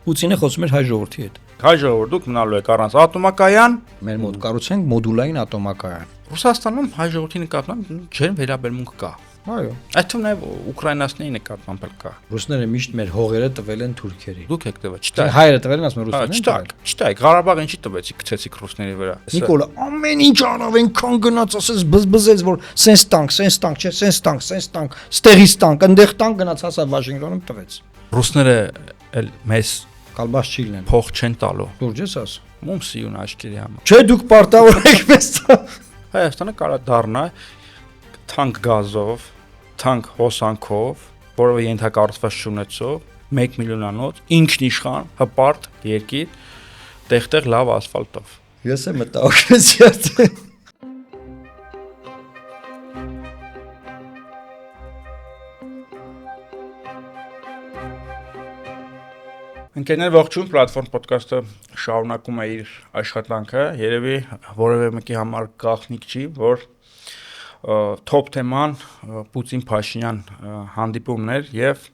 Պուտինը խոսում էր հայ ժողովրդի հետ։ Հայ ժողովուրդ դուք մնալու եք առանց ատոմակայան։ Մեր մոտ կառուցենք մոդուլային ատոմակայան։ Ռուսաստանում հայ ժողովրդի նկատմամբ ջերմ վերաբերմունք կա։ Այո։ Այդ թվում նաև ուկրաինացիների նկատմամբ կա։ Ռուսները միշտ մեր հողերը տվել են թուրքերին։ Դուք եք տվել, չտա։ Հայերը տվել են, ասում են ռուսներն են։ Չտայք, Ղարաբաղը ինչի տվեցիք, գցեցիք ռուսների վրա։ Նիկոլը ամեն ինչ արավ այնքան գնաց, ասես բզբզեց, որ սենց տանկ, չէ, սենց տանկ, ստեղից տանկ, այնտեղ տանկ գնաց, հասա Վաշինգտոնում տվեց։ Ռուսները էլ մեզ Կալբաս չիլն են։ փող չեն տալու։ Լուրջ ես ասում։ Մում սիուն աչքերի համար։ Չէ, դուք պարտավոր եք մեզ։ Հայաստանը կարա դառնա թանկ գազով, թանկ հոսանքով, որովը ենթակառուցված չունեցող 1 միլիոնանոց ինքնիշխան հպարտ երկիր, տեղ-տեղ լավ ասֆալտով։ Ես եմ մտահոգվեցի արդեն։ Ընկերներ, ողջույն, Պլատֆորմ ոդքասթը շարունակում է իր աշխատանքը, երևի որևէ մեկի համար գաղտնիք չի, որ top թեման Պուտին-Փաշինյան հանդիպումներ եւ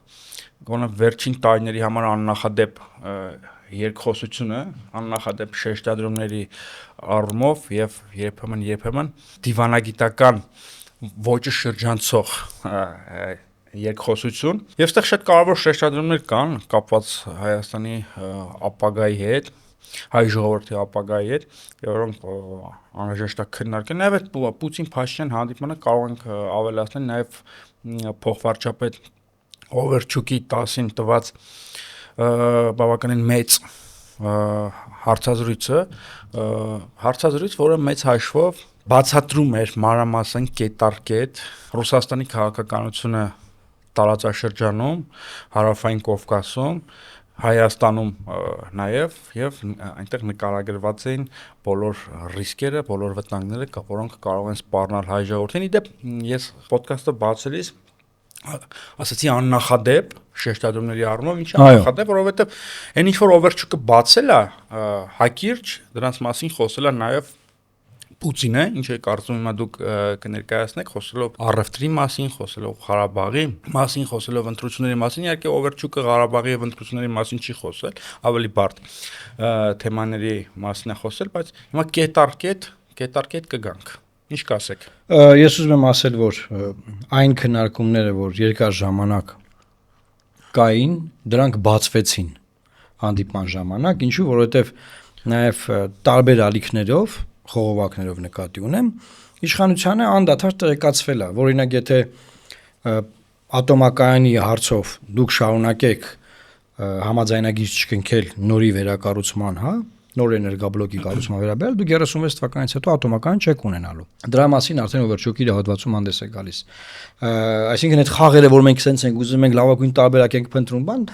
գոնե վերջին տարիների համար աննախադեպ երկխոսությունը, աննախադեպ շեշտադրումների առումով եւ երբեմն դիվանագիտական ոճը շրջանցող երկխոսություն եւ այդտեղ շատ կարեւոր շեշտադրումներ կան կապված Հայաստանի ապագայի հետ, հայ ժողովրդի ապագայի հետ, որոնք անհրաժեշտ է քննարկել։ Նաեւ այդ Պուտին-Փաշինյան հանդիպումը կարող ենք ավելացնել նաեւ փոխվարչապետ Օվերչուկի 10-ին տված բավականին մեծ հարցազրույց, որը մեծ հաշվով բացատրում էր մանրամասն կետարկետ Ռուսաստանի քաղաքականությունը տարածաշրջանում, Հարավային Կովկասում, Հայաստանում նաև եւ այնտեղ նկարագրված էին բոլոր ռիսկերը, բոլոր վտանգները, որոնք կարող են սպառնալ հայ ժողովրդին։ Իդեպ ես ոդքասթը բացելիս ասացի աննախադեպ շեշտադրումների առումով, ինչի աննախադեպ, որովհետեւ այն ինչ որ Օվերչուկը բացել է հակիրճ, դրանց մասին խոսել է նաև Պուտինը, ինչ է կարծում հիմա դուք կներկայացնեք, խոսելով առևտրի մասին, խոսելով Ղարաբաղի մասին, խոսելով ընտրությունների մասին, իհարկե Օվերչուկը Ղարաբաղի եւ ընտրությունների մասին չի խոսել, ավելի բարդ թեմաների մասին է խոսել, բայց հիմա կետարկետ կգանք։ Ինչ կասեք։ Ես ուզում եմ ասել, որ այն քննարկումները, որ երկար ժամանակ կային, դրանք բացվեցին հանդիպման ժամանակ, ինչու, որովհետեւ նաեւ տարբեր ալիքներով խողովակներով նկատի ունեմ, իշխանությանը անդադար տեղեկացվել է, որ օրինակ եթե ատոմակայանի հարցով դուք շարունակեք համաձայնագիր չկնքել նորի վերակառուցման, նոր էներգաբլոկի կառուցման վերաբերյալ, դուք 36 թվականից հետո ատոմակայան չեք ունենալու։ Դրա մասին արդեն Օվերչուկի հոդվածում հանդես է գալիս։ Այսինքն այդ խաղերը, որ մենք սենց ենք ուզում ենք լավագույն տարբերակ ենք փնտրում, բան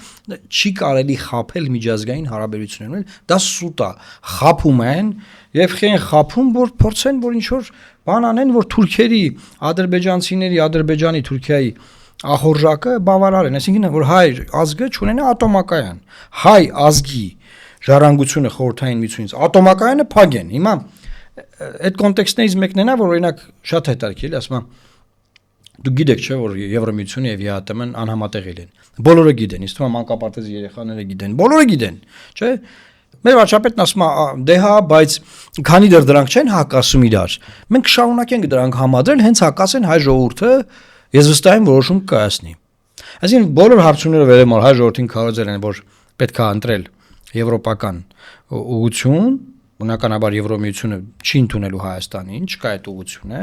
չի կարելի խաբել միջազգային հարաբերություններում, դա սուտ է, խաբում են եւ խեն խափում, որ փորձեն, որ ինչ որ բան անեն, որ թուրքերի, ադրբեջանցիների, Ադրբեջանի, Թուրքիայի ախորժակը բավարարեն, այսինքն որ հայ ազգը չունենա ատոմակայան, հայ ազգի ժառանգությունը խորհրդային միությունից ատոմակայանը փագեն։ Հիմա այդ կոնտեքստներից մեկն է նա, որ օրինակ շատ հետաքրքիր է, ասում եմ, դուք գիտեք չէ, որ Եվրամիությունը եւ ԵԱՏՄ-ն անհամատեղել են։ Բոլորը գիտեն, իսկ թվում է մանկապարտեզ երեխաները գիտեն, բոլորը գիտեն, չէ։ Մեր վարչապետն ասում է, դե հա, բայց քանի դեռ դրանք չեն հակասում իրար, մենք շարունակենք դրանք համադրել, հենց հակասեն հայ ժողովուրդը, ես վստահ եմ որոշում կայացնի։ Այսինքն բոլոր հարցումները վերեմ հայ ժողովրդին քարոզել են, որ պետք է ընտրել եվրոպական ուղղություն, բնականաբար Եվրոմիությունը չի ընդունելու Հայաստանին, չկա այդ ուղղությունը,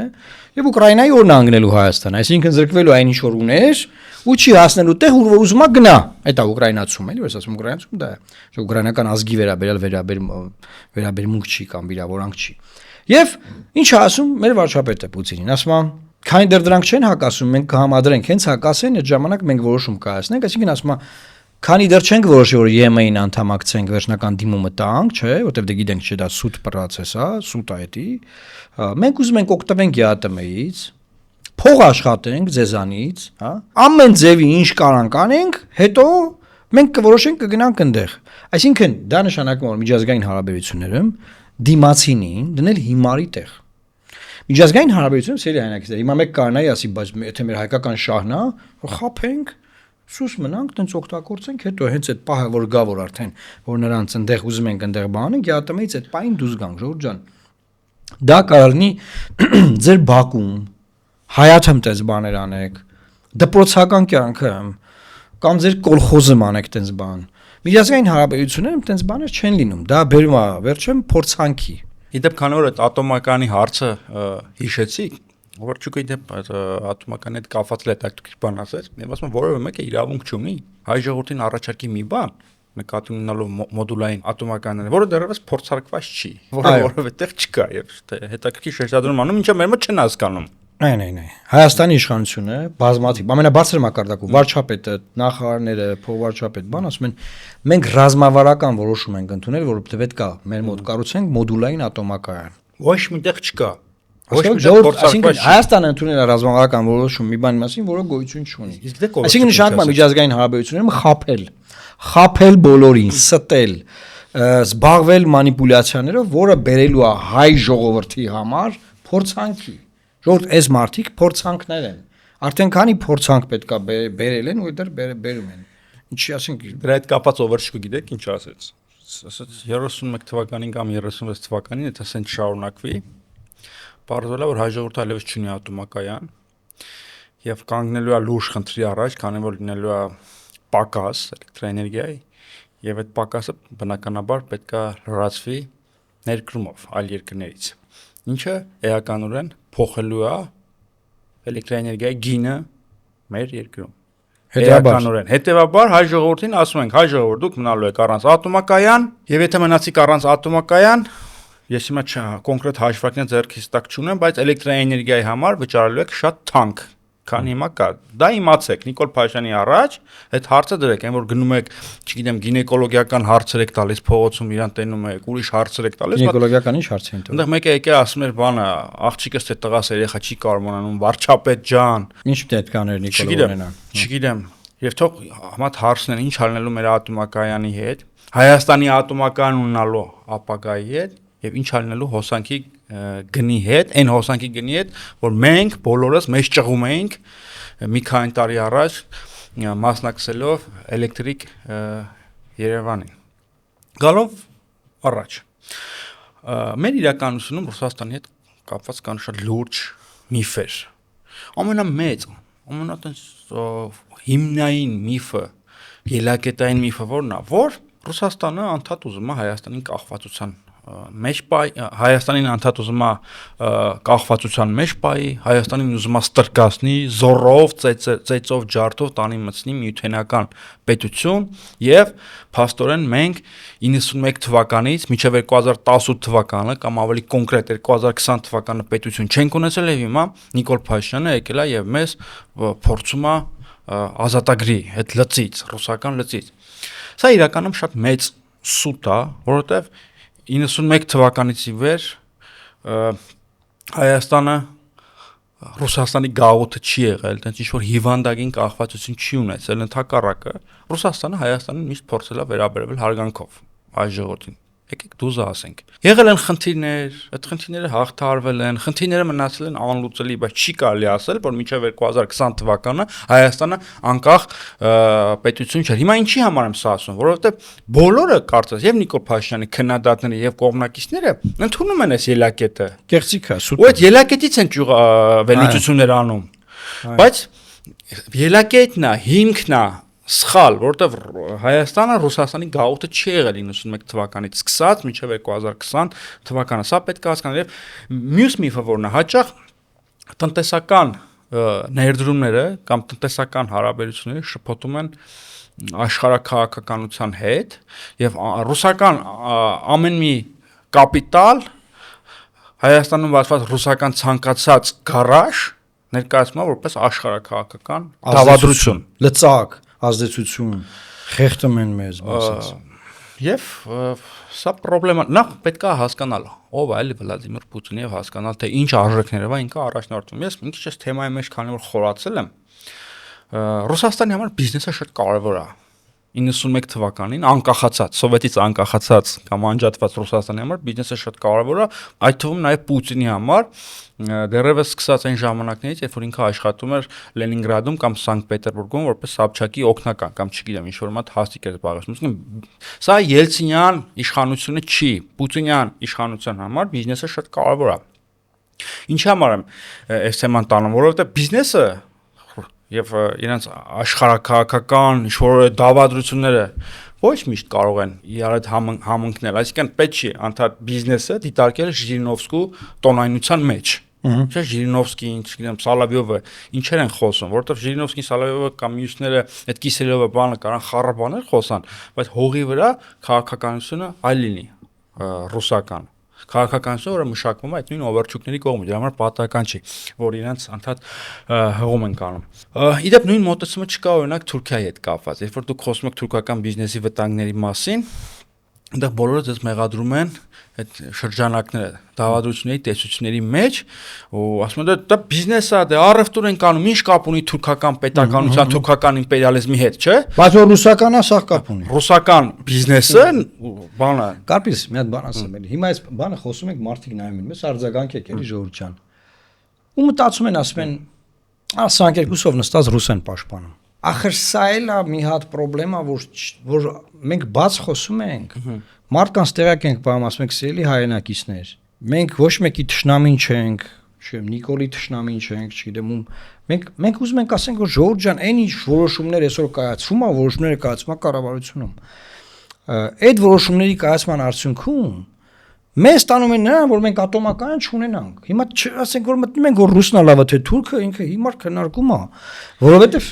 եւ Ուկրաինայի օրն անգնելու Հայաստանը, այսինքն զրկվելու այն ինչ որ ուներ, ու չի հասնելու տեղ, ուր ուզում է գնա։ Այդ է ուկրաինացում, էլի, որ ասում ուկրաինացում դա է, որ ուկրաինական ազգի վերաբերմունք չի կամ վիրավորանք չի։ Եվ ինչ է ասում մեր վարչապետը Պուտինին, ասում է, քանի դեռ դրանք չեն հակասում, մենք կհամադրենք, հենց հակասեն, այդ ժամանակ մենք որոշում կայացնենք, այսինքն ասում է քանի դեռ չենք որոշի, որ ԵՄ-ին անդամակցենք, վերջնական դիմումը տանք, չէ, որտեղ դե գիտենք, չէ, դա սուտ պրոցես է, սուտ է էդի։ Մենք ուզում ենք օգտվենք ԵԱՏՄ-ից, փող աշխատենք ձեզանից, ամեն ձևի ինչ կարանք անենք, հետո մենք կորոշենք կգնանք այնտեղ։ Այսինքն դա նշանակում է, որ միջազգային հարաբերություններում դիմացինին դնել հիմարի տեղ։ Միջազգային հարաբերություններում սերի հայնակիցներ։ Հիմա մեկ կանայի ասի, բայց եթե մեր հայկական շահն է, խափենք Սուս մնանք, տենց օգտագործենք, հետո հենց այդ պահը որ գա որ արդեն որ նրանց այնտեղ ուզում ենք այնտեղ բանենք, յատամից այդ պահին դուրս գանք, Ժորժ ջան։ Դա կարողնի ձեր բակում հայաթում տես բաներ անեք, դպրոցական կյանքը կամ ձեր կոլխոզը մանեք տես բան։ Միջազգային հարաբերություններում տես բաներ չեն լինում։ Դա բերում է վերջում փորձանքի։ Իդեպ քանի որ այդ ատոմականի հարցը հիշեցի, որ չուկի դեպ ատոմականի հետ կապված հետաքրքիր բան ասեց, ես ասում եմ որևէ մեկը իրավունք չունի հայ ժողովրդին առաջարկի մի բան նկատի ունենալով մոդուլային ատոմականները, որը դեռևս փորձարկված չի, որովհետեւ տեղ չկա եւ հետաքրքիր շեշտադրում անում, ինչը մեր մոտ չեն հասկանում։ Այն։ Հայաստանի իշխանությունը բազմաթիվ ամենաբարձր մակարդակով վարչապետը, նախարարները, փոխվարչապետ, բան ասում են, մենք ռազմավարական որոշում ենք ընդունել, որովհետեւ պետք է մեր մոտ կառուցենք մոդուլային ատոմակայան։ Ոչ միտեղ չկա։ Այսինքն Հայաստանը ընդունել է ռազմավարական որոշում մի բանի մասին, որը գոյություն չունի։ Այսինքն նշանակում է միջազգային հարաբերություններում խաբել բոլորին, ստել, զբաղվել մանիպուլյացիաներով, որը բերելու է հայ ժողովրդի համար փորձանքի։ Ժողովուրդ այս մարդիկ փորձանքներ են։ Արդեն քանի փորձանք պետքա բերել են ու դեռ բերում են։ Ինչի ասենք դրա հետ կապված overshoot գիտեք ինչ ասեց։ Ասեց 31 թվականին կամ 36 թվականին եթե ասենք շարունակվի Պարզվել է, որ հայ ժողովուրդը այլևս չունի ատոմակայան եւ կանգնելու է լուրջ խնդրի առաջ, քանի որ լինելու է պակաս էլեկտրաէներգիայի եւ այդ պակասը բնականաբար պետք է լրացվի ներկրումով այլ երկրներից, ինչը էականորեն փոխելու է էլեկտրաէներգիայի գինը մեր երկրում։ Հետևաբար հայ ժողովրդին ասում ենք, հայ ժողովուրդ դուք մնալու եք առանց ատոմակայան եւ եթե մնացիք առանց ատոմակայան Ես հիմա կոնկրետ հաշվարկներ ձեռքից տակ չունեմ, բայց էլեկտրաէներգիայի համար վճարելու եք շատ թանկ, քան հիմա կա։ Դա իմացեք, Նիկոլ Փաշյանի առաջ այդ հարցը դրեք, այն որ գնում եք, չգիտեմ, գինեկոլոգիական հարցեր եք տալիս փողոցում, իրան տենում եք, ուրիշ հարցեր եք տալիս։ Գինեկոլոգիական ինչ հարց են տալիս։ Այնտեղ մեկը եկել ասում էր բանը, աղջիկս թե տղաս երեխա չի կարող մնանում, վարչապետ ջան։ Ինչ պետք է աներ Նիկոլոյանը։ Չգիտեմ։ Եվ թող համա հարցն ինչ անելու մեր ատոմակայանի հետ, Հայաստանի ատոմական ունենալու ապագայի հետ եւ ինչ անելու հոսանքի գնի հետ, այն հոսանքի գնի հետ, որ մենք բոլորս մեծ ճղում էինք մի քանի տարի առաջ մասնակցելով էլեկտրիկ Երևանին։ Գալով առաջ։ Մեր իրականությունում Ռուսաստանի հետ կապված կան շատ լուրջ միֆեր։ Ամենամեծ, ամենատենց հիմնային միֆը, ելակետային միֆը որն է, որ Ռուսաստանը անդադ ուզում է Հայաստանին կախվածության Հայաստանին անդադ ուզում է կախվածության մեջ պայի, Հայաստանին ուզում է ստրկացնի, զորով, ծեծով, ջարդով տանի մտցնի միութենական պետություն եւ փաստորեն մենք 91 թվականից մինչեւ 2018 թվականը կամ ավելի կոնկրետ 2020 թվականը պետություն չենք ունեցել եւ հիմա Նիկոլ Փաշինյանը եկել է եւ մեզ փորձում է ազատագրի այդ լծից, ռուսական լծից։ Սա իրականում շատ մեծ սուտ է, որովհետեւ 91 թվականից ի վեր Հայաստանը Ռուսաստանի գաղութը չի եղել, տենց ինչ-որ հիվանդագին կախվածություն չի ունեցել, ընդհակառակը Ռուսաստանը Հայաստանին միշտ փորձել է վերաբերվել հարգանքով այ ժողովրդին։ Եկեք դուզը ասենք։ Եղել են խնդիրներ, այդ խնդիրները հաղթարվել են, խնդիրները մնացել են անլուծելի, բայց չի կարելի ասել, որ մինչև 2020 թվականը Հայաստանը անկախ պետություն չէր։ Հիմա ինչի համար եմ սա ասում, որովհետև բոլորը կարծես եւ Նիկոլ Փաշինյանի քննադատները եւ կողմնակիցները ընդունում են այս ելակետը։ Կեղծիք է, սուտ։ Ու այդ ելակետից են վերլուծություններ անում։ Բայց ելակետն է, հիմքն է սխալ, որտեվ Հայաստանը Ռուսաստանի գաղութը չի եղել 91 թվականից սկսած մինչև 2020 թվականը։ Սա պետք է հասկանալ եւ մյուս միֆը որն է, հաճախ տնտեսական ներդրումները կամ տնտեսական հարաբերությունները շփոթում են աշխարհաքաղաքականության հետ եւ ռուսական ամեն մի կապիտալ Հայաստանում բացված ռուսական ցանկացած գարաժ ներկայացնում է որպես աշխարհաքաղաքական դավադրություն, լծակ ազդեցություն խեղդում են մեզ ասած եւ սա պրոբլեմա նախ պետք է հասկանալ ով է Վլադիմիր Պուտինը եւ հասկանալ թե ինչ արժեքներով է ինքը առաջնորդում ես մի քիչ այս թեմայի մեջ քանի որ խորացել եմ Ռուսաստանի համար բիզնեսը շատ կարեւոր է 91 թվականին անկախացած, սովետից անկախացած կամ անջատված Ռուսաստանի համար բիզնեսը շատ կարևոր է, այդ թվում նաև Պուտինի համար, դեռևս սկսած այն ժամանակներից, երբ որ ինքը աշխատում էր Լենինգրադում կամ Սանկտ Պետերբուրգում որպես Սաբչակի օգնական կամ չգիտեմ, ինչ որ մատ հաստիկ էր զբաղեցնում։ Սա Ելցինյան իշխանությունը չի, Պուտինյան իշխանության համար բիզնեսը շատ կարևոր է։ Ինչի համար եմ այս թեման տանում, որովհետև բիզնեսը եւ իրենց աշխարհակաղակական ինչ-որ դավադրությունները ոչ միշտ կարող են իրար հետ համընկնել, այսինքն պետք չի անդադ բիզնեսը դիտարկել Ժիրինովսկու տոնայնության մեջ։ Չէ, Ժիրինովսկին, չգիտեմ, Սալավյովը ինչեր են խոսում, որովհետեւ Ժիրինովսկին, Սալավյովը կամ մյուսները այդ Կիսելյովը բանը կարան խառը բաներ խոսան, բայց հողի վրա քաղաքականությունը այլ լինի, ռուսական քաղաքականությունը, որը մշակվում է այդ նույն օվերչուկների կողմից, դրա համար պատահական չի, որ իրենց անդադ հողում են կանում։ Իդեպ նույն մոտեցումը չկա օրինակ Թուրքիայի հետ կապված, երբ որ դուք խոսում եք թուրքական բիզնեսի վտանգների մասին, այնտեղ բոլորը ձեզ մեղադրում են այդ շրջանակները, դավադրությունների տեսությունների մեջ, ու ասում են դա բիզնես է, դա առևտուր են կանում, ինչ կապ ունի թուրքական պետականության, թուրքական իմպերիալիզմի հետ, չէ՞։ Բայց որ ռուսականա սա կապ ունի։ Ռուսական բիզնեսը բանը Կարպիս, մի հատ բան ասեմ էլի։ Հիմա այս բանը խոսում ենք մարդիկ նայում են, մեզ արձագանք եք էլի ժողովուրդ ջան։ Ու մտածում են, ասում են, սրանք երկուսով նստած ռուս են պաշտպանում։ Ախր սա էլ է մի հատ խնդրեմ, որ մենք բաց խոսում ենք։ Մարդկանց տեղակ ենք բամ, ասում ենք սիրելի հայրենակիցներ։ Մենք ոչ մեկի թշնամին չենք, չեմ Նիկոլի թշնամին չենք, չգիտեմ ում։ Մենք ուզում ենք ասենք, որ ժողովուրդ ջան, այն ինչ որոշումներ այսօր կայացվում է, որոշումները կայացվում է կառավարությունում։ Այդ որոշումների կայացման արդյունքում մեզ տանում են նրան, որ մենք ատոմական չունենանք։ Հիմա ասենք որ մտնում ենք որ ռուսնա լավը թե թուրքը ինքը հիմար քննարկում է, որովհետև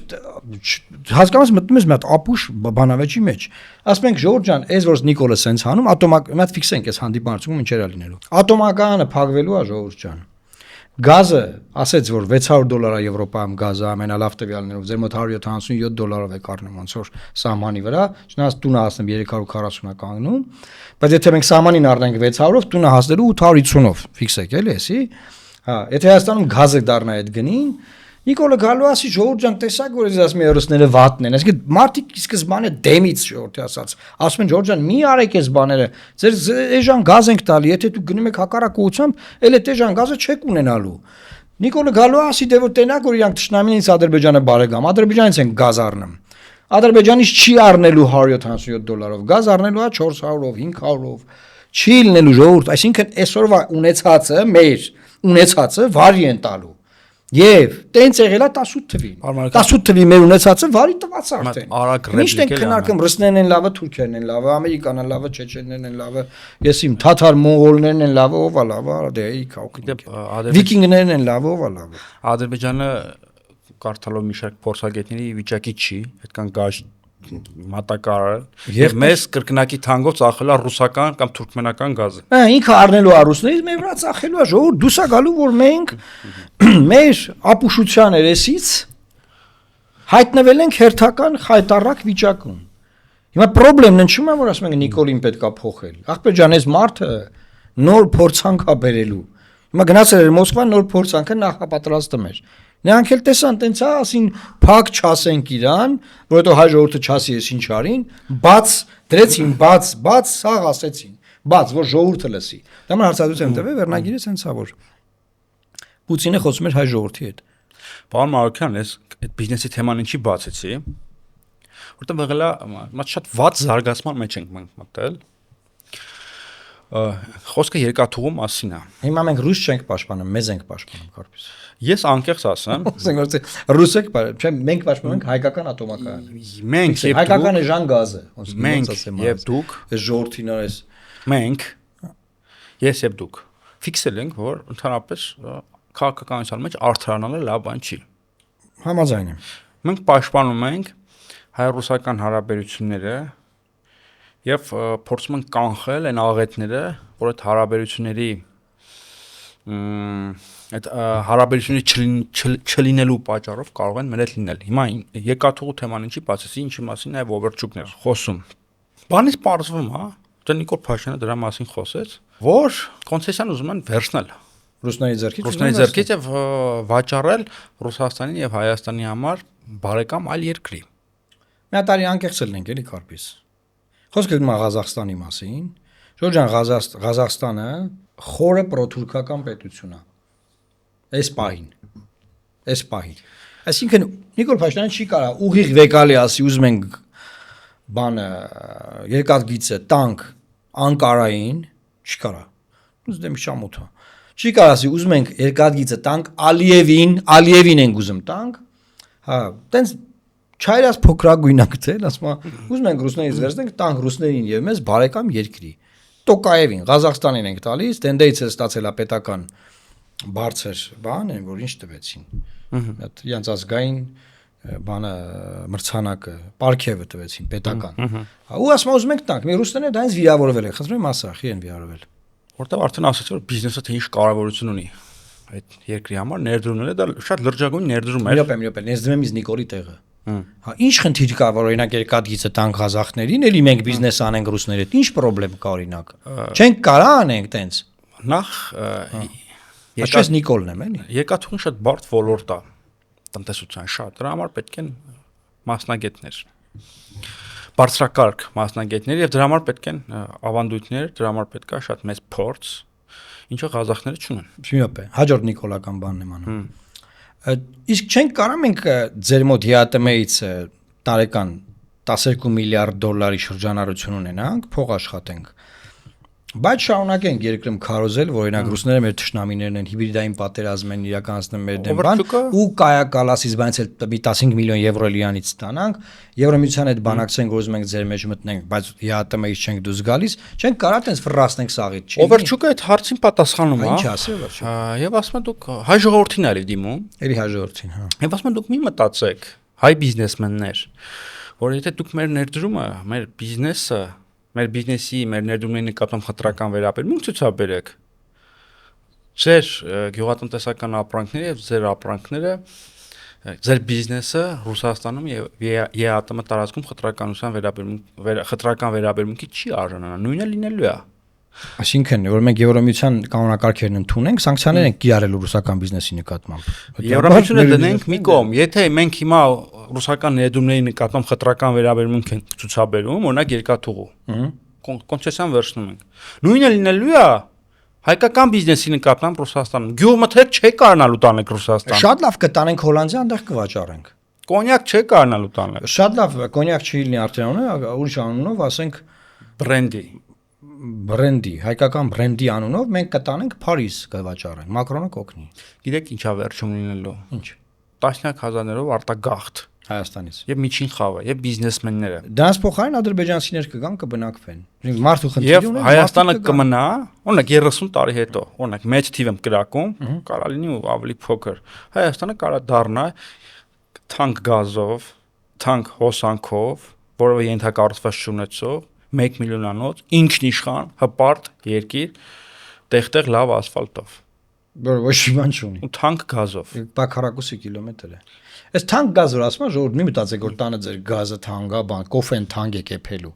հասկանաս մտնում ես մի հատ ապուշ բանավեճի մեջ։ Ասում ենք ժողովուրդ ջան, այս որ Նիկոլը սենց հանում, մի հատ ֆիքսենք այս հանդիպանությունում ինչեր է լինելու։ Ատոմականը փակվելու է ժողովուրդ ջան։ Գազը ասեց որ $600 է Եվրոպայում գազը ամենալավ տվյալներով, ձեր մոտ $177 է կառնում ոնց որ սահմանի վրա, չնայած տունը հասնում 340-ը կանգնում, բայց եթե մենք սահմանին առնենք 600-ով, տունը հասնելու 850-ով, ֆիքսեք էլի, էսի։ Հա, եթե Հայաստանում գազը դառնա այդ գնին, Նիկոլը գալու ասի ժողովուրդ ջան, տեսակ որ ես ասում եմ ռուսները վատն են, այսինքն մարդիկ ի սկզբանե դեմից ժողովրդի ասած, ասում են ժողովուրդ ջան, մի արեք այս բաները, ձեր էժան գազ ենք տալի, եթե դուք գնում եք հակառակ ուղղությամբ, էլ այդ էժան գազը չեք ունենալու։ Նիկոլը գալու ասի դե որ տենակ որ իրանք թշնամինից Ադրբեջանը բարեկամ, Ադրբեջանից են գազ առնում։ Ադրբեջանից չի առնելու $177-ով, գազ առնելու է 400-ով, 500-ով, չի լինելու ժողովուրդ, այսինքն այսօրվա ունեցածը մեր ունեցածը վարի են տալու։ Եվ տենց եղել է 18 թվին։ 18 թվի մեր ունեցածը վարի տված արդեն։ Միշտ ենք քննարկում ռուսներն են լավը, թուրքերն են լավը, ամերիկան է լավը, չեչեններն են լավը, ես իմ թաթար մոնղոլներն են լավը, ով է լավը, դե ի քաուք։ Վիկինգներն են լավը, ով է լավը։ Ադրբեջանը կարդալով մի շարք փորձագետների վիճակի չի, այդքան գազ մատակարարը եւ մեզ կրկնակի թանգով ծախել է ռուսական կամ թուրքմենական գազը։ Ինքը առնելու է ռուսներից, մեր վրա ծախելու է ժողովուրդ, դուսա գալու որ մենք մեր ապուշության երեսից հայտնվել ենք հերթական խայտարակ վիճակում։ Հիմա խնդրեմն նշում է որ ասում ենք Նիկոլին պետքա փոխել։ Ախպեր ջան, այս մարդը նոր փորձանք է բերելու։ Հիմա գնացել էր Մոսկվա նոր փորձանքը նախապատրաստում էր։ Նրանք էլ տեսան տենց ասին փակ չասենք իրան, որովհետեւ հայ ժողովուրդը չասի ես ինչ արին, բաց դրեցին, բաց սաղ ասեցին, բաց որ ժողովուրդը լսի։ Դա մար հարցադրություն տվել, վերնագիրը սենց է որ Պուտինը խոսում էր հայ ժողովրդի հետ։ Պարոն Մարուկյան, ես այդ բիզնեսի թեման ինչի բացեցի, որտեղ եղել է մատ շատ վատ զարգացման մեջ ենք մենք մտել։ Խոսքը երկաթուղու մասին է։ Հիմա մենք ռուս չենք պաշտպանում, մեզ ենք պաշտպանում, Կարպիս։ Ես անկեղծ ասեմ, ասենք որ ռուսեք, չէ, մենք պաշտպանում ենք հայկական ատոմակայանը։ Մենք եւ հայկական էժան գազը, մենք եւ դուք, այս ժողովրդին արես։ մենք ես եւ դուք ֆիքսել ենք, որ ընդհանրապես քաղաքականության մեջ արդարանալը լավ բան չի։ Համաձայն եմ։ Մենք պաշտպանում ենք հայ-ռուսական հարաբերությունները եւ փորձում ենք կանխել այն աղետները, որ այդ հարաբերությունների չլինելու պատճառով կարող են մեր հետ լինել։ Հիմա երկաթուղու թեման ինչի բացեցի, ինչի մասին նաև Օվերչուկներ խոսում։ Բանից պարզվում է, դա Նիկոլ Փաշինյանը դրա մասին խոսեց, որ կոնցեսիան ուզում են վերցնել Ռուսների ձեռքից եւ վաճառել Ռուսաստանին եւ Հայաստանի համար բարեկամ այլ երկրի։ Մի տարի անկեղծ լինենք էլի Կարպիս։ Խոսքը գնում է Ղազախստանի մասին։ Ժորժան Ղազախստանը խորը պրոթուրքական պետություն է։ Այս պահին։ Այսինքն Նիկոլ Փաշինյանը չի կարող ուղիղ վեկալի ասի ուզում ենք բանը երկաթգիծը տանկ Անկարային չի կարա։ Ուզ դեմ շամութա։ Չի կարա ասի ուզում ենք երկաթգիծը տանկ Ալիևին ենք ուզում տանկ։ Հա, տենց չայրած փոքրագույնակ թե, ասում ուզում ենք ռուսներից վերցնենք տանկ ռուսներին եւ մեզ բարեկամ երկրի։ Տոկաևին, Ղազախստանին ենք տալիս, տենդեից է ստացել է պետական բարձր բան են, որ ինչ տվեցին։ Այդ իրենց ազգային բանը մրցանակը, պարգևը տվեցին պետական։ Ու ասում ուզում ենք տանք, մի ռուսները դա ինձ վիրավորվել է, խնդրում եմ ասախի են վիրավորվել։ Որտեղ արդեն ասացի որ բիզնեսը թե ինչ կարևորություն ունի այդ երկրի համար ներդրումները դա շատ լրջագույն ներդրում է։ Մի րոպե, ներդրում եմ ինձ Նիկոլի տեղը։ Հա, ինչ խնդիր կա որ օրինակ երկաթգիծը տանք Ղազախներին, էլի մենք բիզնես անենք ռուսների հետ, ինչ խնդրեմ կա օրինակ։ Չենք կարա անենք տենց։ Նախ Ես Նիկոլն եմ, էլի։ Երկաթուղին շատ բարդ ոլորտ է տնտեսության շատ, դրա համար պետք են մասնագետներ։ Բարձրակարգ մասնագետներ եւ դրա համար պետք են ավանդույթներ, դրա համար պետք է շատ մեծ փորձ, ինչը Ղազախները չունեն։ Մի րոպե, հաջորդ Նիկոլական բանն եմ անում։ Իսկ չենք կարա մենք ձեր մոտ ՀԱՏՄ-ից տարեկան 12 միլիարդ դոլարի շրջանառություն ունենանք, փող աշխատենք։ Բայց շարունակենք երկրում քարոզել, որ օրինակ ռուսները մեր թշնամիներն են, հիբրիդային պատերազմ են իրականացնում մեր դեմ բան, ու կայակալասից բանից էլ մի 15 միլիոն եվրո լիանից ստանանք, Եվրոմիության հետ բանակցենք, որ ուզում ենք ձեր մեջ մտնենք, բայց ՀԱՏՄ-ից չենք դուրս գալիս, չենք կարա տենց ֆռասնենք սաղից, չի։ Օվերչուկը այդ հարցին պատասխանում է։ Ինչ ասի Օվերչուկը։ Եվ ասում է դուք հայ ժողովրդին ալի դիմում։ Էլի հայ ժողովրդին, հա։ Եվ ասում է դուք մի մտածեք, հայ բիզնեսմեններ, որ եթե դուք մեր ներդրումը, մեր բիզնեսը մեր բիզնեսի, մեր ներդրումների նկատմամբ խտրական վերաբերմունք ցուցաբերեք։ Ձեր գյուղատնտեսական ապրանքները եւ ձեր ապրանքները, ձեր բիզնեսը Ռուսաստանում եւ ԵԱՏՄ տարածքում խտրական վերաբերմունքի չի արժանանա, նույնը լինելու է։ Այսինքն, որ մենք Եվրոմիության կանոնակարգերն ընդունենք, սանկցիաներ ենք կիրառել ռուսական բիզնեսի նկատմամբ։ Եվրոմիությունը դնենք մի կողմ, եթե մենք հիմա ռուսական ներդրումների նկատմամբ խտրական վերաբերմունք ենք ցուցաբերում, օրինակ երկաթուղու, կոնցեսիան վերցնում ենք։ Նույնը լինելու է հայկական բիզնեսի նկատմամբ Ռուսաստանում։ Գյուղմթեր չէ կարողանալու տանեք Ռուսաստան։ Շատ լավ կտանենք Հոլանդիա, այնտեղ կվաճառենք։ Կոնյակ չէ կարողանալու տանեք։ Շատ լավ, կոնյակ չի լինի արդյունը, ուրիշ անունով, ասենք բրենդի, հայկական բրենդի անունով մենք կտանենք Փարիզ կվաճառենք, Մակրոնը կօգնի։ Գիտեք ինչա վերջում լինելու։ Ինչ։ Տասնյակ հազարներով արտագաղթ Հայաստանից։ Եվ միջին խավը, եւ բիզնեսմենները։ Դրանց փոխարեն ադրբեջանցիներ կգան կբնակվեն։ Մարդու խնդիրը Եվ Հայաստանը կմնա, օրինակ 30 տարի հետո, օրինակ մեծ թիվ եմ կրակում, կարա լինի ու ավելի փոքր։ Հայաստանը կարա դառնա թանկ գազով, թանկ հոսանքով, որովը ենթակառուցված չունեցող 1 միլիոնանոց ինքնիշխան հպարտ երկիր, տեղ-տեղ լավ ասֆալտով, որը ոչ մի բան չունի։ Ու թանկ գազով։ Բակարակուսի կիլոմետր է։ Այս թանկ գազը ասում են ժողովուրդ մի մտածեք որ տանը ձեր գազը թանկա բան, կոֆեն թանկ է կեփելու։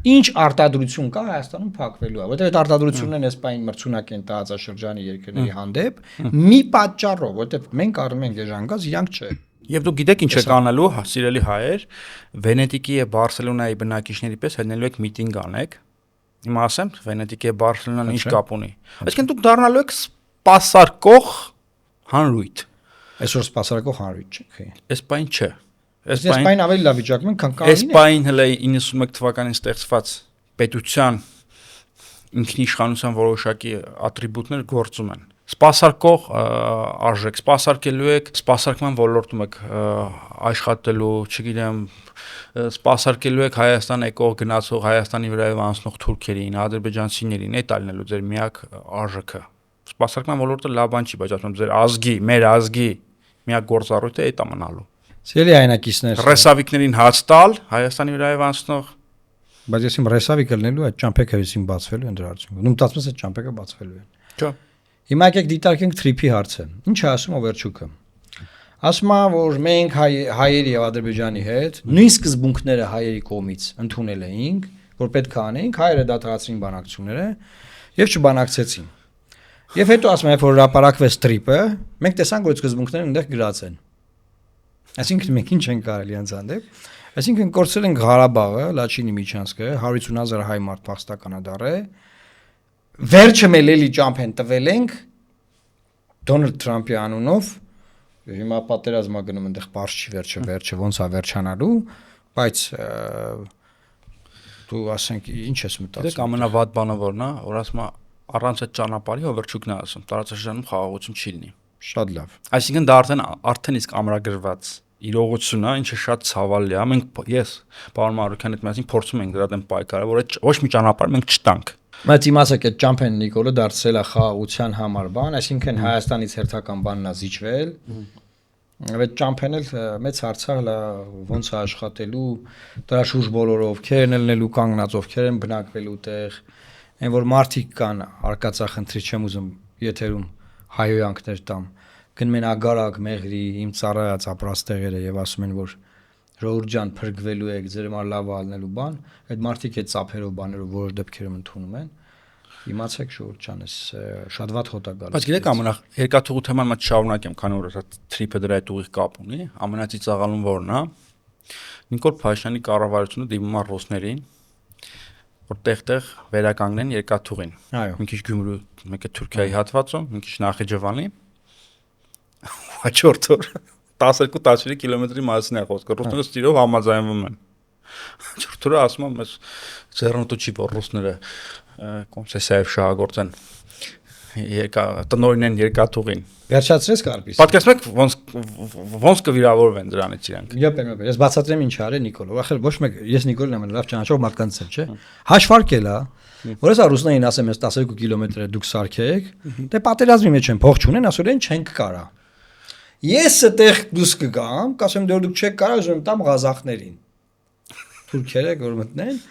Ինչ արտադրություն կա Հայաստանում փակվելու է, որովհետև այդ արտադրություններն այս պայն մրցունակ են տարածաշրջանի երկրների հանդեպ մի պատճառով, որովհետև մենք առնում ենք էժան գազ, իրանք չէ։ Եվ դուք գիտեք ինչ եք անելու, սիրելի հայեր, Վենետիկի եւ Բարսելոնայի բնակիչների պես հենելու եք միտինգ անեք։ Հիմա ասեմ, Վենետիկի եւ Բարսելոնան ինչ կապ ունի։ Այսինքն դուք դառնալու եք սպասարկող հանրույթ։ Այսօր սպասարկող հանրույթ չէ։ Այս բան չէ։ Այս բան ավելի լավ վիճակում են, քան կանին։ Այս բան հələ 91 թվականին ստեղծված պետության ինքնիշխանության որոշակի ատրիբուտներ գործում են։ Սպասարկող արժեք, սպասարկելու եք, սպասարկման ոլորտում եք աշխատելու, չգիտեմ, սպասարկելու եք Հայաստան եկող գնացող Հայաստանի վրայով անցնող թուրքերին, ադրբեջանցիներին, այդ ալնելու ձեր միակ արժեքը։ Սպասարկման ոլորտը լավ բան չի, բայց ասում եմ ձեր ազգի, մեր ազգի միակ գործառույթը այդ է մնալու։ Սիրելի հայրենակիցներ, ռեսավիկներին հաց տալ Հայաստանի վրայով անցնող, բայց ես իմ ռեսավիկը լինելու այդ ճամփեքը հեսին բացվելու են դրա արդյունքում։ Դու մտածում ես այդ ճամփեքը բացվելու են։ Չէ։ Հիմա եկեք դիտարկենք թրիփի հարցը։ Ինչ է ասում Օվերչուկը։ Ասում է, որ մենք հայերի եւ Ադրբեջանի հետ նույն սկզբունքները հայերի կողմից ընդունել էինք, որ պետք է անեինք, հայերը դադարեցրին բանակցությունները եւ չբանակցեցին։ Եվ հետո ասում է, որ հրապարակվեց թրիփը, մենք տեսանք, որ սկզբունքները այնտեղ գրած են։ Այսինքն մենք ինչ ենք կարելի անցանդեպ։ Այսինքն կորցրել ենք Ղարաբաղը, Լաչինի Միչանսկը, 150,000 հայ մարդ փախստականադար է։ Վերջը մեր էլի ճամփեն տվել ենք Դոնալդ Թրամփի անունով։ Հիմա պատերազմա գնում այնտեղ բարձ չի վերջը ոնց է վերջանալու, բայց դու ասենք ինչ ես մտածում։ Դե ամենավատ բանը որն է, որ ասում է առանց այդ ճանապարհի հովերչուկն է ասում, տարածաշրջանում խաղաղություն չի լինի։ Շատ լավ։ Այսինքն դա արդեն իսկ ամրագրված իրողություն է, ինչը շատ ցավալի է։ Մենք ես պարոն Մարուկյանի հետ միասին փորձում ենք դրա դեմ պայքարել, որ այդ ոչ մի ճանապարհ մենք չտանք։ Բայց իմացեք այդ ճամփեն Նիկոլը դարձել է խաղաղության համար բան, այսինքն Հայաստանից հերթական բանն է զիջվել։ Այդ ճամփեն էլ մեծ հարցալ է ոնց է աշխատելու, դրա շուրջ բոլորը ովքեր են ելնելու կանգնած, ովքեր են բնակվելու տեղ, այն որ մարդիկ կան արկածախնդրի չեմ ուզում եթերում հայոյանքներ տամ, գնում են ագարակ մեղրի իմ ծառայած ապրած տեղերը եւ ասում են որ ժողովուրդ ջան փրկվելու եք, ձեր համար լավ ալնելու բան, այդ մարդիկ այդ ծափերով բաներով որոշ դեպքերում ընդունում են։ Իմացեք ժողովուրդ ջան, ես շատ վատ հոտ է գալիս։ Բայց գիտեք ամենախ երկաթուղու թեման մտ շարունակեմ, քանի որ այդ թրիփը դրա հետ ուղիղ կապ ունի, ամենածիծաղալուն որն է, Նիկոլ Փաշինյանի կառավարությունը դիմում է ռուսներին, որ տեղ-տեղ վերականգնեն երկաթուղին։ Այո։ Մի քիչ Գյումրու, մեկը Թուրքիայի հատվածում, մի քիչ Նախիջևանի։ Հաջորդ օր 12-13 կիլոմետրի մասին է խոսքը, ռուսները ստիրով համաձայնվում են։ Հաջորդ օրը ասում եմ, ես ձեռնտու չի, որ ռուսները կոնցեսիայով շահագործեն տնօրինեն երկաթուղին։ Վերջացրես կարպիս։ Պատկերացնում եք ոնց կվիրավորվեն դրանից իրանք։ Եփ, ես բացատրեմ ինչ արել Նիկոլը։ Ախր ոչ մեկ ես Նիկոլն եմ լավ ճանաչող մարդկանց եմ, չէ։ Հաշվարկել է, որ ես ռուսներին ասեմ, ես 12 կիլոմետր է դուք սարքեք, դե պատերազմի մեջ են փող չունեն, ասորեն չենք կարա։ Ես այդտեղ դուս կգամ, կասեմ դեռ դուք չեք կարա, ուզում եմ տամ ղազախներին։ Թուրքերը որ մտնեն։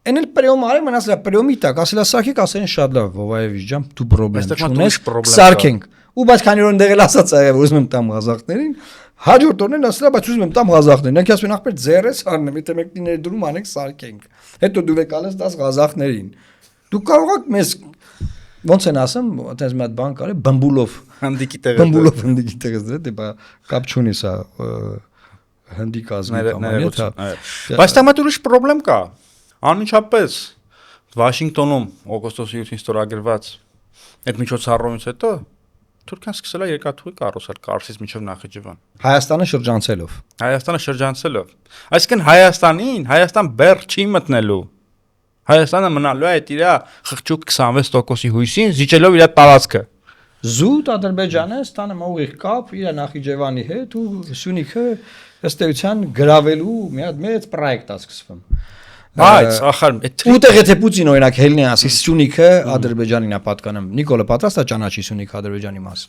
Այն էլ պրիոմ արեմ, մնաց դա պրիոմի տակ, ասելա սարքեք, ասեն շատ լավ, Վովայևիչ ջան, դու պրոբլեմ չունես, սարքենք։ Ու բայց քանի որ ընդեղել ասած ա, որ ուզում եմ տամ ղազախներին, հաջորդ օրն ասելա, բայց ուզում եմ տամ ղազախներին։ Նրանք ասում են ախպեր ձեռես առնեմ, եթե մեկն իներ դրում անենք սարքենք։ Հետո դու եք ալես 10 ղազախներին։ Դու կարող եք մեզ ոնց են ասում, այդպես մի հատ բան կարի բմբուլով հնդիկի տեղը։ Բմբուլով հնդիկի տեղը դե դե կապ չունի սա հնդիկ ազգի կամանյա թա։ Բայց դա մտ ուրիշ խնդրեմ կա։ Անմիջապես Վաշինգտոնում օգոստոսի 7-ին ստորագրված այդ միջոցառումից հետո Թուրքիան սկսել է երկաթուղի կառուցել Կարսից մինչև Նախիջևան։ Հայաստանը շրջանցելով։ Հայաստանը շրջանցելով։ Այսինքն Հայաստան բեռ չի մտնելու։ Հայաստանը մնալու է այդ իր խղճուկ 26%-ի հույսին, զիջելով իր տարածքը։ Զուտ Ադրբեջանը ստանում ուղիղ կապ իր Նախիջևանի հետ ու Սյունիքը ըստ էության գրավելու մի հատ մեծ պրոյեկտ է սկսվում։ Բայց ախր այդ ուտեղ եթե Պուտին օրինակ հելնի ասի Սյունիքը Ադրբեջանին է պատկանում։ Նիկոլը պատրաստ է ճանաչի Սյունիքը Ադրբեջանի մաս։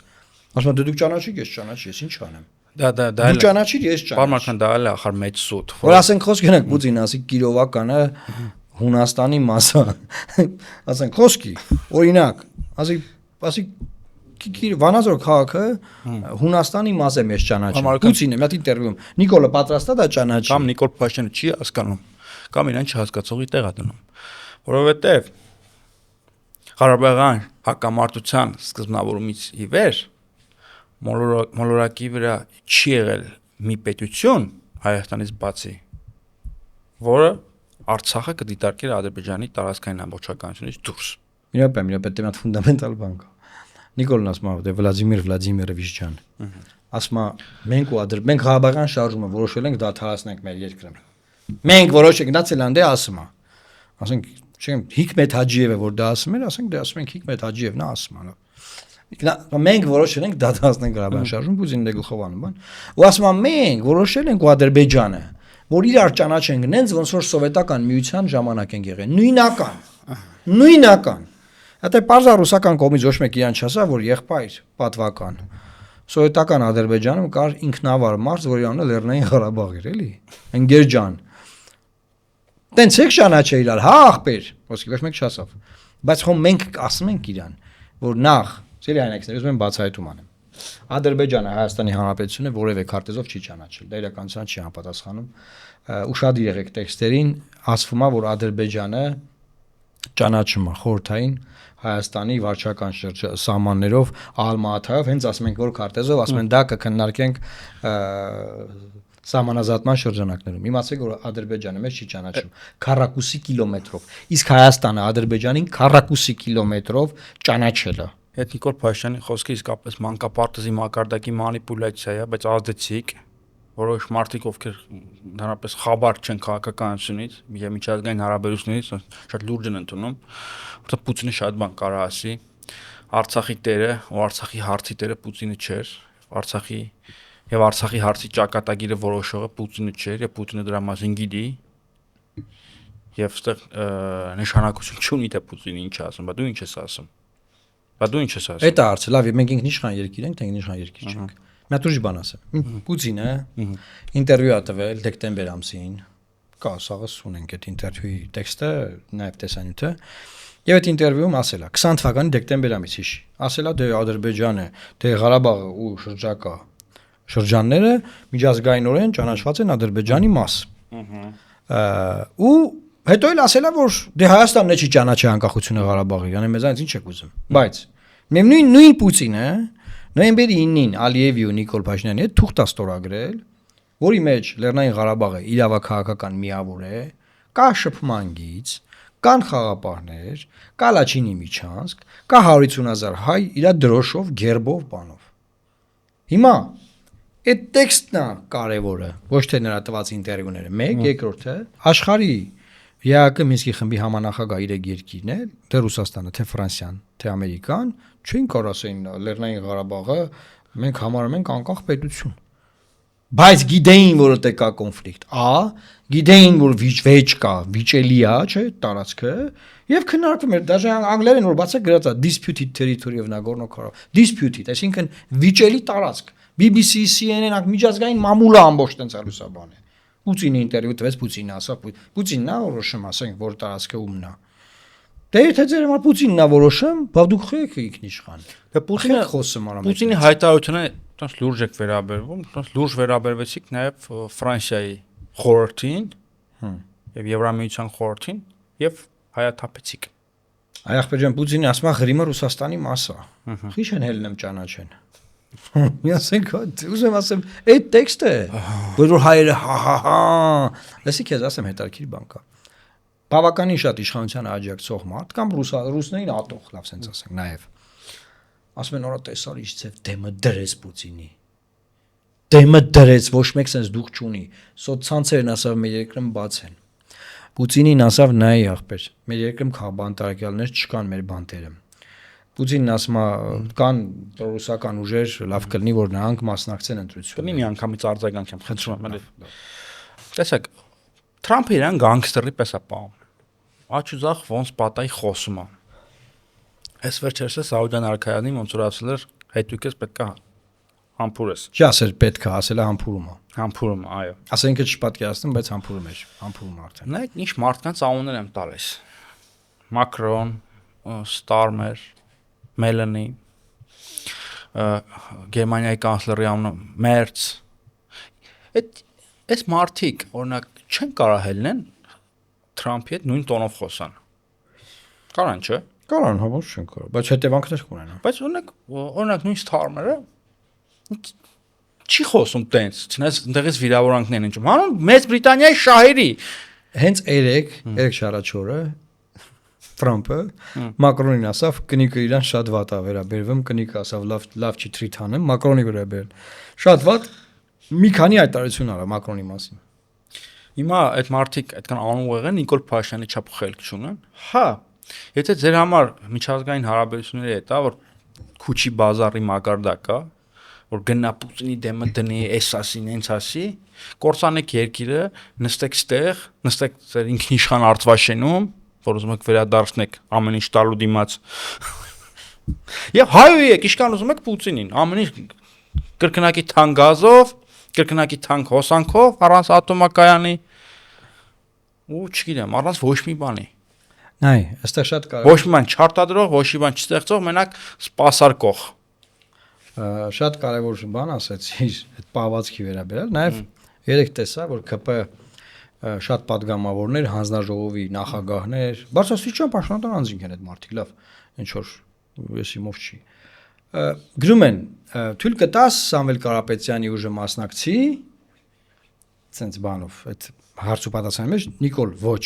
Ասում դե դուք ճանաչիք, ես ճանաչի, ես ինչ անեմ։ դա Դու ճանաչիր, ես ճանաչի։ Պարմական դա էլ ախր մեծ սուտ։ Որ ասենք խոսք գնանք Պուտին ասի Կիրովականը Հունաստանի մասը, ասենք խոսքի, օրինակ, ասի Վանաձոր քաղաքը Հունաստանի մաս է մեզ ճանաչում։ Պուտինը մի հատ ինտերվյուում Նիկոլը պատրաստ է դա ճանաչի։ Կամ Նիկոլ Փաշինյանը չի հասկանում, կամ իրեն չհասկացողի տեղ է դնում, որովհետև Ղարաբաղյան հակամարտության սկզբնավորումից ի վեր մոլորակի վրա չի եղել մի պետություն Հայաստանից բացի, որը Արցախը կդիտարկեր Ադրբեջանի տարածքային ամբողջականությունից դուրս։ Իրապ, դե մի ֆունդամենտալ բան կա։ Նիկոլն ասում է, դե Վլադիմիր Վլադիմիրովիչ ջան։ Ասում է, մենք Ղարաբաղյան շարժումը որոշել ենք դադարեցնենք մեր երկրը։ Մենք որոշենք գնացել անդե ասում է։ Ասենք, չեմ Հիկմետ Հաջիևը որ դա ասում էր, ասենք դե ասում ենք Հիկմետ Հաջիևն է ասում է։ Մենք որոշել ենք դադարեցնենք Ղարաբաղյան շարժումը, Պուտինն է գլխով անում բան։ Ու ասում է, մենք որոշել ենք ու Ադրբեջանը որ իրար ճանաչենք նենց ոնց որ սովետական միության ժամանակ են եղել նույնական Հետո պարզա ռուսական կողմից ոչ մեկ իրան չասա որ եղբայր պատվական սովետական Ադրբեջանում կար ինքնավար մարդ որի անունը Լեռնային Ղարաբաղ էր էլի ընկեր ջան տենց եք ճանաչել իրար հա ախպեր ոսկի ոչ մեկ չասավ բայց խո մենք ասում ենք իրան որ նախ ծերի հայնակիցներ ուզում են բացահայտում անեմ Ադրբեջանը Հայաստանի Հանրապետությունը որևէ քարտեզով չի ճանաչել, դա իրականության չի համապատասխանում։ Ուշադիր եղեք տեքստերին, ասվում է, որ Ադրբեջանը ճանաչումը խորհրդային Հայաստանի վարչական սահմաններով Ալմատայով հենց ասում ենք որ քարտեզով ասում են դա կքննարկենք սահմանազատման շրջանակներում։ Իմացեք որ Ադրբեջանը մեզ չի ճանաչում քառակուսի կիլոմետրով, իսկ Հայաստանը Ադրբեջանին քառակուսի կիլոմետրով ճանաչել է։ Այդ Նիկոլ Փաշինյանի խոսքը իսկապես մանկապարտեզի մակարդակի մանիպուլյացիա է, բայց ազդեցիկ որոշ մարդիկ ովքեր ընդհանրապես խաբար չեն քաղաքականությունից եւ միջազգային հարաբերություններից շատ լուրջ են ընդունում, որտեղ Պուտինը շատ բան կարա ասի, Արցախի տերը ու Արցախի հարցի տերը Պուտինը չէր, Արցախի հարցի ճակատագիրը որոշողը Պուտինը չէր, եւ Պուտինը դրա մասին գիտի եւ այստեղ նշանակություն չունի թե Պուտինը ինչ ասում, բայց դու ինչ ես ասում։ Այդ է հարցը, լավ, մենք ինքնիշխան երկիր ենք, թե ինքնիշխան երկիր չենք։ Մի հատ ուրիշ բան ասեմ։ Պուտինը ինտերվյու ա տվել դեկտեմբեր ամսին, կա սաղս ունենք այդ ինտերվյուի տեքստը, նաև տեսանյութը, եւ այդ ինտերվյուում ասել է 20 թվականի դեկտեմբեր ամիս հիշի, ասել է դե Ադրբեջանը, դե Ղարաբաղը ու շրջակա շրջանները միջազգայինորեն ճանաչված են Ադրբեջանի մաս։ Ու հետո էլ ասել է որ դե Հայաստանն է չի ճանաչի անկախությունը Ղարաբաղի, yəni մեզանից ինչ եք ուզում։ Բայց նույն Պուտինը նոյեմբերի 9-ին Ալիևի ու Նիկոլ Փաշինյանի հետ թուղթ է ստորագրել, որի մեջ Լեռնային Ղարաբաղը իրավաքաղաքական միավոր է, կա շփման գիծ, կան խաղապահներ, կա Լաչինի Միչանսկ, կա 150,000 հայ իր դրոշով, գերբով, բանով։ Հիմա այդ տեքստն է կարևորը, ոչ թե նրա տված ինտերվյուները։ Մեկ, երկրորդը աշխարհի ԵԱԿ Մինսկի խմբի համանախագահ իրեք երկիրն է, թե Ռուսաստանը, թե Ֆրանսիան, թե Ամերիկան, չեն կարող ասեն Լեռնային Ղարաբաղը մենք համարում ենք անկախ պետություն։ Բայց գիտեին որ դե կա կոնֆլիկտ, գիտեին որ վիճ կա, վիճելի է, չէ, տարածքը, եւ քննարկում էր, դաժե անգլերեն որ բացա գրած է disputed territory of Nagorno-Karabakh, disputed, այսինքն վիճելի տարածք։ BBC, CNN միջազգային մամուլը ամբողջ տենց ալուսաբան է։ Պուտինի ինտերվյու տվեց, Պուտինը ասա, Պուտինն է որոշում, ասենք, որ տարածքը ումն է։ Դե եթե ձեր համար Պուտինն է որոշում, բա դուք խեք ինքնիշխան։ Դե Պուտինը խոսում արա։ Պուտինի հայտարարությունը տես լուրջ եք վերաբերվում, տես լուրջ վերաբերվեցիք նաև Ֆրանսիայի խորհրդին եւ Եվրամիության խորհրդին եւ հայաթափեցիք։ Այախպեջան Պուտինը ասում է Ղրիմը Ռուսաստանի մաս է։ Խիշ են հելնեմ ճանաչեն։ Միասենք ուզում ասեմ, այդ տեքստը, որ հայերը լսի քեզ ասեմ հետարքիր բան կա։ Բավականին շատ իշխանության աջակցող մարդ կամ ռուսներին ատող, լավ sense ասենք, նաև ասում են օրա տեսար ինչ ձև դեմը դրեց Պուտինի։ Դեմը դրեց, ոչ մեկ sense դուք չունի։ Սոցցանցերն ասավ մեր երկրում բաց են։ Պուտինին ասավ նայ ախպեր, մեր երկրում քաղաքաբանտարկյալներ չկան մեր բանտերը։ Պուտինն ասում է կան ռուսական ուժեր, լավ կլինի որ նրանք մասնակցեն ընտրություններին։ Կլինի մի անգամից արձագանք եմ խնդրում եմ։ Տեսեք, Թրամփը իրան գանգստերի պես է պահում։ Աչուզախ ոնց պատահի խոսում է։ Այս վերջերս Սաուդյան արքայանի ոնց որ ասել էր, հետույքս պետք է համբուրես։ Չի ասել պետք է, ասել է համբուրում է։ Համբուրում, այո։ Ասենք թե չպատկերացնում, բայց համբուրում էր, համբուրում արդեն։ Նայեք, ինչ մարդկանց անուններ եմ տալիս։ Մակրոն, Ստարմեր, Մելանի, Գերմանիայի կանցլերի անունը Մերց։ Այս մարդիկ օրինակ չեն կարող հելնեն Թրամփի հետ նույն տոնով խոսան։ Կարան, չէ՞։ Կարան, հա ոչ չեն կարող, բայց հետևանքներ կունենան։ Բայց օրինակ նույն Ստարմերը չի խոսում տենց, չնայած ընդեղից վիրավորանքներ են ճում։ Հանուն Մեծ Բրիտանիայի շահերի։ Հենց երեք շարաչորը Թրամփը Մակրոնին ասավ կնիկը իրան շատ վատ է վերաբերվում, կնիկը ասավ լավ չի treat անեմ, Մակրոնի վերաբերել։ Շատ վատ մի քանի հայտարարություն արա Մակրոնի մասին։ Հիմա այդ մարդիկ այդքան անուղեղ են Նիկոլ Փաշինյանի չափ խելք չունեն։ Հա, եթե ձեր համար միջազգային հարաբերությունների հետ է, որ քուչի բազարի մակարդակ է, որ գնա Պուտինի դեմը դնի, էս ասին, հենց ասի, կորցանեք երկիրը, նստեք ստեղ, նստեք ձեր ինքնիշխան արտվաշենում, որ ուզում եք վերադարձնեք ամեն ինչ տալու դիմաց։ Եվ հայույեք, իշքան ուզում եք Պուտինին, ամեն ինչ կրկնակի թանկ գազով, կրկնակի թանկ հոսանքով, առանց ատոմակայանի ու չգիտեմ, առանց ոչ մի բանի։ Նայ, այստեղ շատ կարևոր։ Ոչ մի բան չարտադրող, ոչ մի բան չստեղծող, մենակ սպասարկող։ Շատ կարևոր բան ասեցիր այդ պահվածքի վերաբերյալ, նաև երեք տեսա որ ԿՊ շատ падգամավորներ, հանձնաժողովի նախագահներ, բարձրաստիճան պաշտոնատար անձինք են այդ մարդիկ, լավ, ինչ որ եսիմով չի։ Գրում են թույլ կտաս Սամվել Կարապետյանի ուժը մասնակցի, ցենց բանով, այդ հարց ու պատասխանի մեջ Նիկոլ ոչ։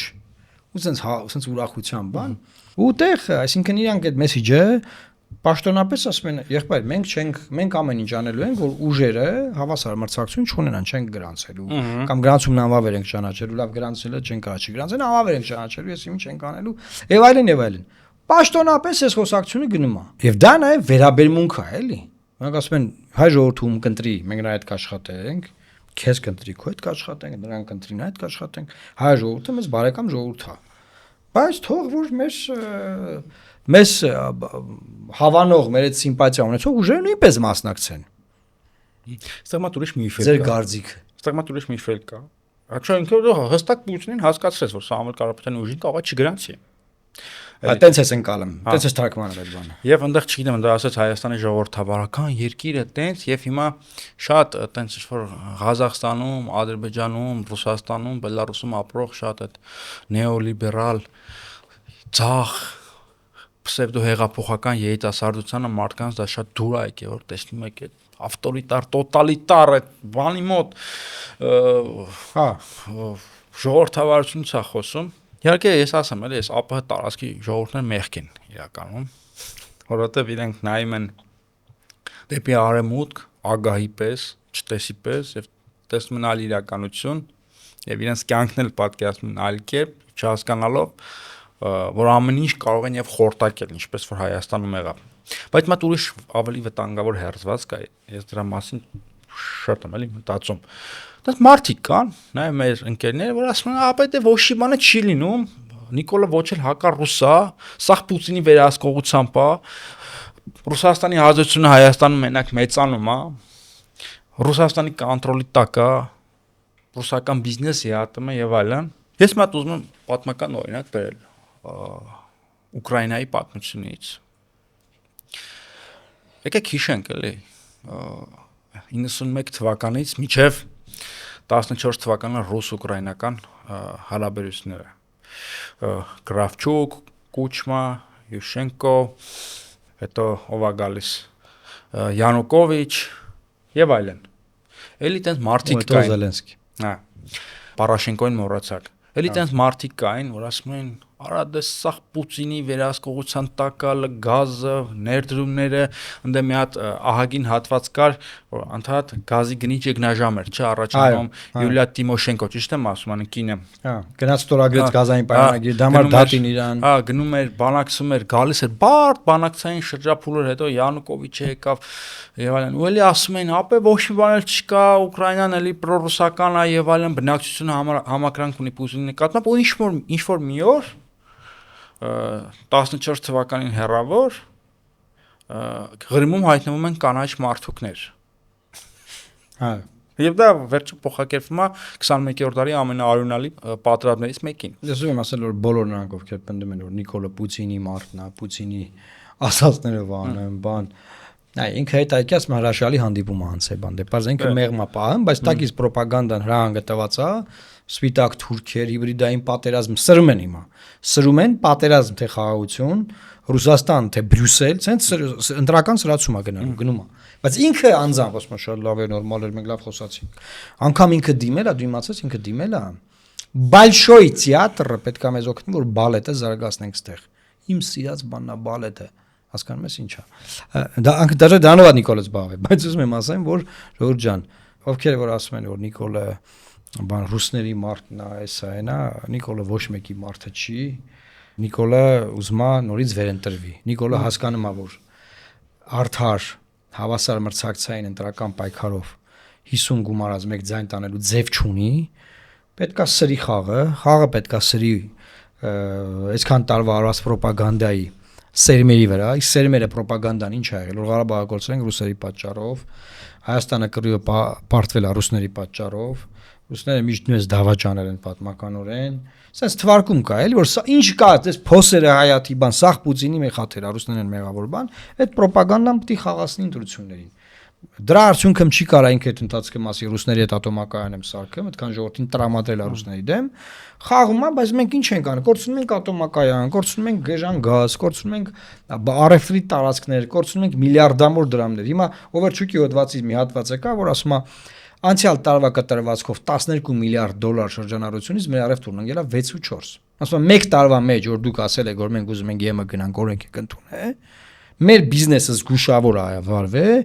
Ու ցենց ուրախության բան։ Ու տեղ, այսինքն իրանք այդ մեսեջը պաշտոնապես ասում են, եղբայր, մենք ամեն ինչ անելու ենք, որ ուժերը հավասար մրցակցություն չունենան, չենք գրանցելու, կամ գրանցումն անվավեր ենք ճանաչելու, լավ գրանցելը չենք կարա չգրանցեն, անվավեր ենք ճանաչելու, ես ինչ ենք անելու, եւ այլն եւ այլն։ Պաշտոնապես այս խոսակցությունը գնում է։ Եվ դա նաեւ վերաբերմունք է, էլի։ Նրանք ասում են, հայ ժողովրդում կընտրի, մենք նրա հետ կաշխատենք, քեզ կընտրի, քո հետ կաշխատենք, նրանք կընտրին այդ կաշխատենք։ Հայ ժողովուրդը մեզ բարեկամ ժողովուրդ է։ Բայց թող որ մեզ հավանող, մեր այդ սիմպաթիա ունեցող ուժերը նույնպես մասնակցեն։ Ստեղ ուրիշ մի ֆիլմ Ձեր գարձիկը։ Ստեղ ուրիշ մի ֆիլմ կա։ Actually ինքը հստակ Պուտինին հասկացրեց, որ Սամվել Կարապետյանի ուժին կարող է չգրանցի։ Այդտենց էս ընկալում, տենց էս թարգմանում այդ բանը։ Եվ այնտեղ չգիտեմ, դա ասաց Հայաստանի ժողովրդավարական երկիրը տենց եւ հիմա շատ տենց ինչ-որ Ղազախստանում, Ադրբեջանում, Ռուսաստանում, Բելարուսում ապրող շատ այդ նեոլիբերալ ցախ պսևդոհեղափոխական երիտասարդությանը մարդկանց դա շատ դուր է եկել, որ տեսնում եք այդ ավտորիտար, տոտալիտար այդ բանի մոտ ժողովրդավարությունից է խոսում։ Իհարկե ես ասեմ, էլի ես ԱՊՀ տարածքի ժողովուրդները մեղք են իրականում, որովհետև իրենք նայում են դեպի արևմուտք, ագահի պես, չտեսի պես եւ տեսնում են այլ իրականություն եւ իրենց կյանքն էլ պատկերացնում են այլ կերպ, չհասկանալով, որ ամեն ինչ կարող են եւ խորտակել, ինչպես որ Հայաստանում եղավ։ Բայց մատ ուրիշ ավելի վտանգավոր հերձված կա, ես դրա մասին շատ եմ էլի մտածում։ Դες մարդիկ կան, նայ մեր ընկերները, որ ասում են, ապա դե ոչի բանը չի լինում, Նիկոլը ոչ էլ հակառուսա, սա Պուտինի վերահսկողությամբ է, Ռուսաստանի հազարությունը Հայաստանում մենակ մեծանում է, Ռուսաստանի կոնտրոլի տակ է, ռուսական բիզնեսի ատում է եւ այլն։ Ես մատ ուզում եմ պատմական օրինակ բերել Ուկրաինայի պատմությունից։ Եկեք հիշենք էլի 91 թվականից մինչև 14 թվականը ռուս-ուկրաինական հարաբերությունները Կրավչուկ, Կուչմա, Յուշենկո, հետո ով է գալիս Յանուկովիչ եւ այլն։ Էլի տենց մարդիկ կային։ Զելենսկի։ Հա։ Պարաշենկոին մոռացակ։ Էլի տենց մարդիկ կային, որ ասում են, արա դե սա Պուտինի վերահսկողության տակ է գազը, ներդրումները, ընդ մի հատ ահագին հատված կար, որ անդադ գազի գնիչ եգնաժամ էր, չէ, առաջանում Յուլիա Տիմոշենկո, ճիշտ եմ ասում, անկինը։ Հա, գնաց ստորագրեց գազային պայմանագիր, դա մար դատին իրան։ Հա, գնում էր, բանակցում էր, գալիս էր բարդ բանակցային շրջափուլեր, հետո Յանուկովիչը եկավ եւ այլն։ Ու էլի ասում էին, ապե ոչ մի բան էլ չկա, Ուկրաինան էլի պրոռուսական է եւ այլն, բնակչությունը համակրանք ունի Պուտինի նկատմամբ, ու ինչ որ մի օր 14 թվականին հեռավոր Ղրիմում հայտնվում են կանաչ մարդուկներ։ Հա։ Եվ դա վերջը փոխակերպվում է 21-րդ դարի ամենաարյունալի պատերազմներից մեկին։ Ես ուզում եմ ասել, որ բոլոր նրանք, ովքեր պնդում են, որ Նիկոլը Պուտինի մարդն է, Պուտինի ասածները վանում, բան, այ ինքը այդ այկյաս հրաշալի հանդիպում է անցել բան, դեպի ինքը մեղմա պահում, բայց տակից ռոպագանդան հրահանգը տված է, սպիտակ թուրքեր, հիբրիդային պատերազմ սրում են հիմա։ Սրում են պատերազմ թե խաղաղություն, Ռուսաստան թե Բրյուսել, ցենց ընտրական սրացում է գնում է։ Բայց ինքը անձամբ ասում է շատ լավ է, նորմալ էր, մենք լավ խոսացինք։ Անկամ ինքը դիմել է, դիմացած ինքը դիմել է։ Բալշոյ թեատրը պետք է մեզ օգնի, որ բալետը զարգացնենք ստեղ։ Իմ սիրած բանն է բալետը։ Հասկանում ես ինչ է։ Դա դաժե դրանով է Նիկոլը զբաղվել, բայց ուզում եմ ասեմ, որ Ժորժ ջան, ովքեր որ ասում են, որ Նիկոլը բան ռուսների մարդն է, էսա այնա, Նիկոլը ոչ մեկի մարդը չի։ Նիկոլը ուզում է նորից վերընտրվի։ Նիկոլը հասկանում է, որ արդար հավասար մրցակցային ընտրական պայքարով 50 գումարած մեկ ձայն տանելու ձև չունի, պետքա սրի խաղը պետքա սրի այսքան տարվա արված ռոպագանդայի սերմերի վրա, այս սերմերը ռոպագանդան ինչ ա եղել, որ Ղարաբաղը կորցրել են ռուսերի պատճառով, Հայաստանը կռիվը պարտվել է ռուսների պատճառով, ռուսները միշտ նույնպես դավաճանել են պատմականորեն, sense թվարկում կա, էլի որ սա ինչ կա, այս փոսերը հայաթի բան, սաղ Պուտինի մեղաթեր, ռուսներն են մեղավոր բան, այդ ռոպագանդան պետք է խաղացնի ընտրություններին։ Դրա արդյունքը չի կարա ինքը այդ ընթացքը մասի ռուսների հետ ատոմակայան եմ սարքում, այդքան ժողովրդին տրամադրել է ռուսների դեմ, խաղում է, բայց մենք ինչ ենք անում, կորցնում ենք ատոմակայան, կորցնում ենք գեժան գազ, կորցնում ենք առևտրի տարածքներ, կորցնում ենք միլիարդամոռ դրամներ։ Հիմա Overchuk-ի հոդվածի մի հատված կա, որ ասում է անցյալ տարվա կտրվածքով 12 միլիարդ դոլար շրջանառությունից մեր առևտուրն ընկել է 6.4։ Ասում եմ մեկ տարվա մեջ, որ դուք ասել եք, որ մենք ուզում ենք ԵՄ գնանք, օրենք եք ընդունել, մեր բիզնեսը զգուշավոր է վարվել,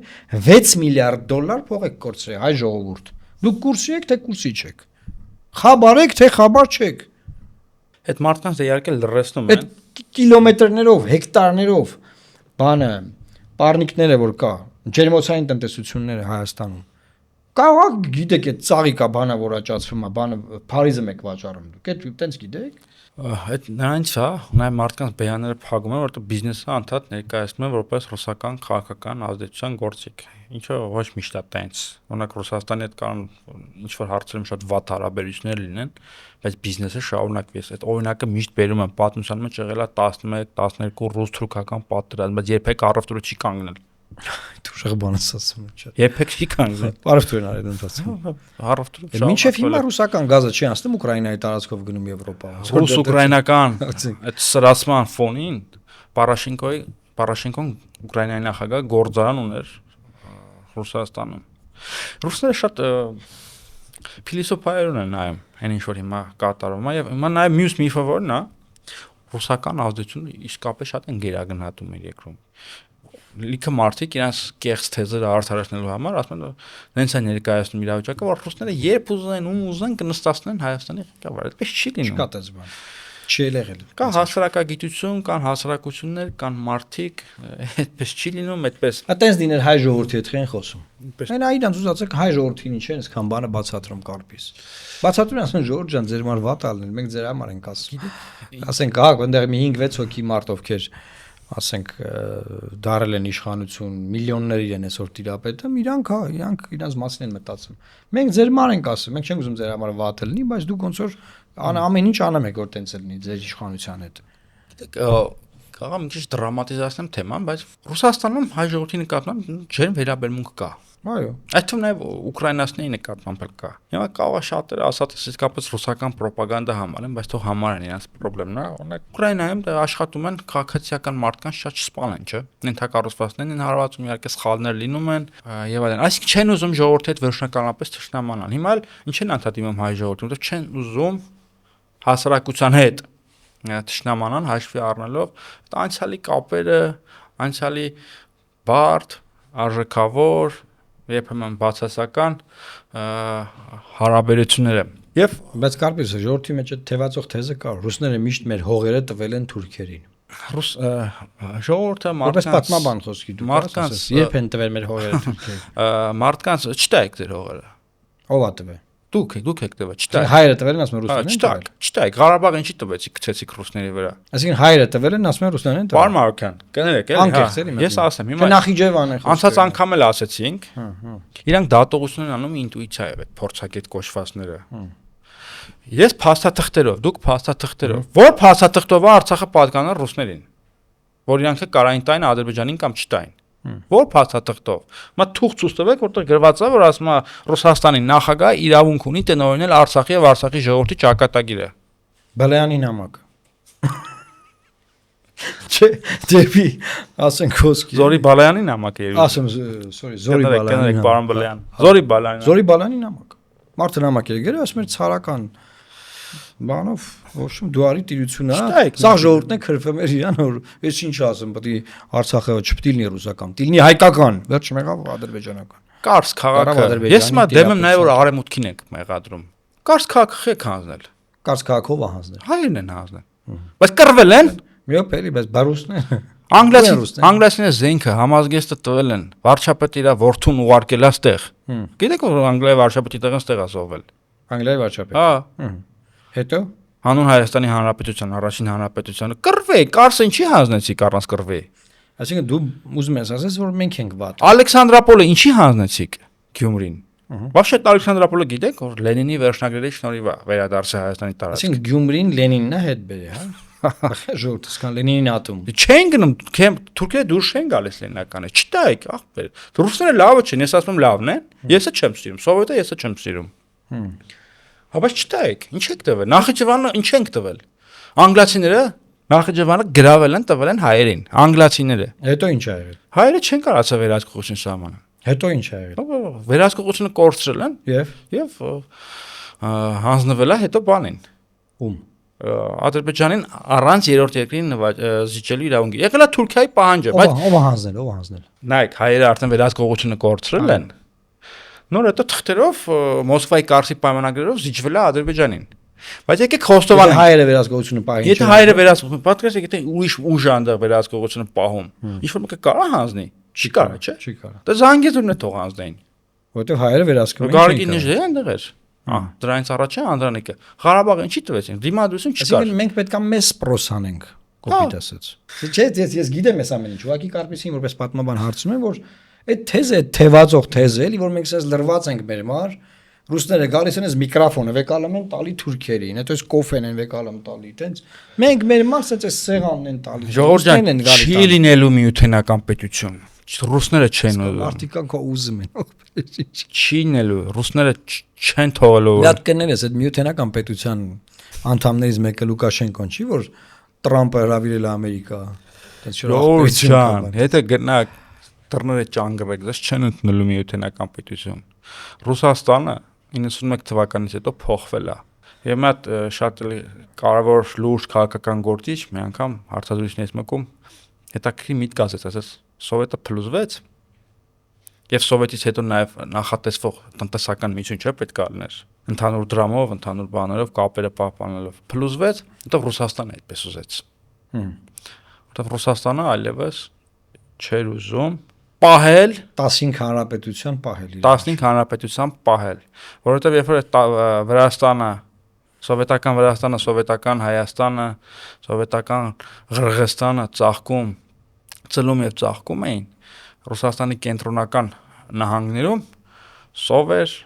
6 միլիարդ դոլար փող եք կորցրել, հայ ժողովուրդ։ Դուք կուրսի եք, թե կուրսի չեք։ Խաբար եք, թե խաբար չեք։ Այդ մարդկանց դե իհարկե լրացնում են։ Այդ կիլոմետրներով, հեկտարներով բանը, պարնիկները որ կա, ջերմոցային տնտեսությունները Հայաստանում։ Կարող գիտեք այդ ծաղիկա բանը որ աճացվում է, բանը Փարիզը մեկ վաճառում դուք, այդ տենց գիտեք։ Այդ նրանց է, նաև մարդկանց բեյանները փակում են, որովհետեւ բիզնեսը անդադ ներկայացնում են որպես ռուսական քաղաքական ազդեցության գործիք։ Ինչը ոչ միշտ է տենց։ Օրինակ Ռուսաստանի հետ կան ինչ որ հարցերում շատ վատ հարաբերություններ լինեն, բայց բիզնեսը շարունակվի։ Այդ օրինակը միշտ բերում են պատմության մեջ եղել է 11-12 ռուս-թուրքական պատերազմ, բայց երբեք առևտուրը չի կանգնել։ Դու շեղ բանս ասում ես։ Երբեք չի կանգնել։ Առևտուրն արել ընթացքում։ Առևտուրը Մինչև հիմա ռուսական գազը չի անցնում Ուկրաինայի տարածքով գնում Եվրոպա։ Ռուս-ուկրաինական այդ սրացման ֆոնին Պարաշենկոն Ուկրաինայի նախագահ գործարան ուներ Ռուսաստանում։ Ռուսները շատ փիլիսոփայերուն են նայում, այն ինչ որ հիմա կատարվում է, եւ հիմա նաեւ մյուս միֆը որն է, ռուսական ազդեցությունը իսկապես շատ են գերագնահատում իր երկրում։ Լիքը մարդիկ իրանց կեղծ թեզերը արդարացնելու համար ասում են նենց է ներկայացնում իրավիճակը, որ ռուսները երբ ուզեն ու ուզեն կնստացնեն Հայաստանի ղեկավարը։ Այդպես չի լինում։ Չկա դες բան։ Չի եղել։ Կա հասարակագիտություն, կան հասարակություններ, կան մարդիկ, այդպես չի լինում, այդպես։ Այտենց դիներ հայ ժողովրդի հետ են խոսում։ Այն այդան ուզածեք հայ ժողովրդին ինչ են, այսքան բանը բացատրում կարպիս։ Բացատրում են ասեն ժողովուրդ ջան, ձեր համար վատ ալնել, մենք ձեր համար ենք ասում։ Ասենք հա, այնտեղ մի 5-6 հոգի մարդ ովքեր ասենք դարել են իշխանություն, միլիոններ իրեն այսօր տիրապետում, իրանք իրանց մասին են մտածում։ Մենք ձեր համար ենք ասում, մենք չենք ուզում ձեր համար վատ լինի, բայց դուք ոնց որ ամեն ինչ անում եք որ տենց լինի ձեր իշխանության հետ։ Կարող եմ քիչ դրամատիզացնեմ թեման, բայց Ռուսաստանում հայ ժողովրդի նկատմամբ ջերմ վերաբերմունք կա։ Այո։ Այդ թվում նաև ուկրաինացիների նկատմամբ էլ կա։ Հիմա կարող է շատերը ասած իսկապես ռուսական ռոպագանդա համարեն, բայց թող համարեն իրենց խնդիրն է։ Օրինակ Ուկրաինայում աշխատում են քաղաքացիական մարդկանց շատ չսպանեն, չէ՞։ Ենթակառուցվածքներն են հարվածում, իհարկե սխալներ լինում են եւ այլն։ Այսինքն չեն ուզում ժողովրդի հետ վերջնականապես թշնամանալ։ Հիմա էլ ինչ են անդադիմում հայ ժողովրդին, որովհետեւ չեն ուզում հասարակության հետ թշնամանան հաշվի առնելով անցյալի կապերը, անցյալի բարդ, արժեքավոր, երբեմն բացասական հարաբերությունները։ Եվ բայց կարծես ժողովրդի մեջ այդ թևածող թեզը կա, ռուսները միշտ մեր հողերը տվել են թուրքերին։ Ռուս ժողովուրդը մարդկանց պատմաբան խոսքի դու մարդկանց երբ են տվել մեր հողերը թուրքերին։ Մարդկանց չտայք ձեր հողերը։ Ո՞վ է տվել։ Դուք եք տվել, չտայք։ Հայերը տվել են, ասում են ռուսներն։ Չտայք, Ղարաբաղը ինչի տվեցիք, գցեցիք ռուսների վրա։ Այսինքն հայերը տվել են, ասում են ռուսներն են տվել։ Պարոն Մարոկյան, կներեք, էլի։ Ես ասեմ, հիմա Նախիջևան է խոսքը։ Անցած անգամ էլ ասեցինք։ Իրանք դատողություն են անում ինտուիցիայով այդ փորձագետ կոչվածները։ Ես փաստաթղթերով, դուք փաստաթղթերով։ Որ փաստաթղթով է Արցախը պատկանել ռուսներին։ Որ իրանք կարային տային Ադրբեջանին կամ չտային։ Որ փաստաթղթով։ Մա թուղթ ցույց տվեք, որտեղ գրված է, որ ասում է Ռուսաստանի նախագահը իրավունք ունի տնօրինել Արցախի եւ Արցախի ժողովրդի ճակատագիրը։ Բալայանի նամակ։ Չէ, դեպի, ասենք խոսքի։ Զորի Բալայանի նամակ է։ Ասում, sorry, Զորի Բալայանի։ Կներեք, պարոն Բալայան։ Զորի Բալայանի։ Զորի Բալայանի նամակ։ Մարդը նամակ է գրել, ասում էր ցարական բանով, ոչմ դուարի տիրությունը, սա ժողովուրդն է քրվում էր իրան, որ ես ինչ ասեմ, պետք է Արցախը չպետք է լինի ռուսական, պետք է լինի հայկական, վերջ մեղավ ադրբեջանական։ Կարս քաղաքը։ Ես հիմա դեմ եմ նաև որ արեմուտքին ենք մեղադրում։ Կարս քաղաքը եք հանձնել։ Կարս քաղաքով է հանձնել։ Հայերն են հանձնել։ Բայց կռվել են։ Միոպ էլի, բայց բարուսն է։ Անգլիացիները զենքը համազգեստը տվել են։ Վարչապետը իր որդուն ուղարկել աստեղ։ Գիտեք որ Անգլիայի վարչապետի տեղն ստեղ է զոհվել։ Անգլիայի վարչապետը։ Հա։ Հետո հանուն Հայաստանի Հանրապետության, առաջին հանրապետությանը կռվեի, Կարսը ինչի հանձնեցիք առանց կռվեի։ Այսինքն դու ուզում ես ասես որ մենք ենք վատ։ Ալեքսանդրապոլը ինչի հանձնեցիք Գյումրին։ Вообще Ալեքսանդրապոլը գիտեք որ Լենինի վերջնագրերի շնորհիվ է վերադարձել Հայաստանի տարածք։ Այսինքն Գյումրին Լենինն է հետ բերի, հա։ Ժողովուրդ սկան Լենինին ատում։ Չեն գնում, Թուրքիա դուրս չեն գալիս Լենինականը։ Չտայք, ախպեր։ Ռուսները լավը չեն, ես ասում եմ լավն են։ Եսը չեմ սիրում, սովետը եսը չեմ սիրում։ Բայց չտայք, ինչ եք տվել։ Նախիջևանը ինչ ենք տվել։ Անգլիացիները Նախիջևանը գրավել են, տվել են հայերին, անգլիացիները։ Հետո ինչ ա եղել։ Հայերը չեն կարացա վերահսկողություն սահմանը։ Հետո ինչ ա եղել։ Վերահսկողությունը կորցրել են Եվ հանձնվել է հետո բանին։ ում։ Ադրբեջանին առանց երրորդ երկրին զիջելու իրավունքի։ Եղել է Թուրքիայի պահանջը, բայց ով հանձնել։ նայեք, հայերը արդեն վերահսկողությունը կորցրել են։ Նոր հետո թղթերով Մոսկվայի Կարսի պայմանագրերով զիջվել է Ադրբեջանին։ Բայց եկեք խոստովանենք, հայերը վերահսկողությունը պահին։ եթե հայերը վերահսկողություն, պատկերացրեք, եթե ուրիշ ուժ անդեղ վերահսկողությունը պահում, ինչ որ մեկը կարա հանձնի, չի կարա, չէ։ Չի կարա։ Դա զանգեզուրն է թող հանձնեին։ Որտեվ հայերը վերահսկվում են։ Գարիկի նիժը այնտեղ էր։ Դրանից առաջ է Անդրանիկը։ Ղարաբաղը ինչի տվեցին։ Դիմադրություն չկար։ Այսինքն մենք պետք է մեզ սպրոս անենք, կոպիտ ասած։ Չէ, ես գիտեմ ես ամեն ինչ։ Ուղղակի Կարպիսին որպես պատմաբան հարցնում եմ, որ այդ թեզը, թեվածող թեզը էլի, որ մենք ասես լրված ենք մեր մար, ռուսները գալիս են այս միկրոֆոնը վեկալում են տալի թուրքերին, հետո այս կոֆեն են վեկալում տալի, տենց։ Մենք մեր մար ասես սեղանն են տալի։ Ժողովուրդ չի լինելու միութենական պետություն։ Ռուսները չեն ուզում։ Արտիկան կո ուզում են։ Չի լինելու, ռուսները չեն թողելու։ Մի հատ կներես այդ միութենական պետության անդամներից մեկը Լուկաշենկոն չի, որ Տրամպը հրավիրել է Ամերիկա։ Ժողովուրդ ջան, եթե գնաք դռները ճանգռեք, դες չեն ընդունելու միութենական պետություն։ Ռուսաստանը 91 թվականից հետո փոխվել է։ Եվ մատ շատ կարևոր լուրջ քաղաքական գործիչ մի անգամ հարցազրույցներից մեկում հետաքրքիր միտք ասեց, ասես Սովետը փլուզվեց եւ Սովետից հետո նաեւ նախատեսվող տնտեսական միջություն չէ պետք է լիներ։ Ընդհանուր դրամով, ընդհանուր բաներով, կապերը պահպանելով փլուզվեց, հետո Ռուսաստանը այդպես ուզեց։ Որտեղ Ռուսաստանը այլևս չէր ուզում պահել 15 հանրապետության պահել։ 15 հանրապետության պահել, որովհետև երբ որ Վրաստանը, սովետական Վրաստանը, սովետական Հայաստանը, սովետական Ղրղստանը ծաղկում, ծլում եւ ծաղկում էին, Ռուսաստանի կենտրոնական նահանգներում սովեր,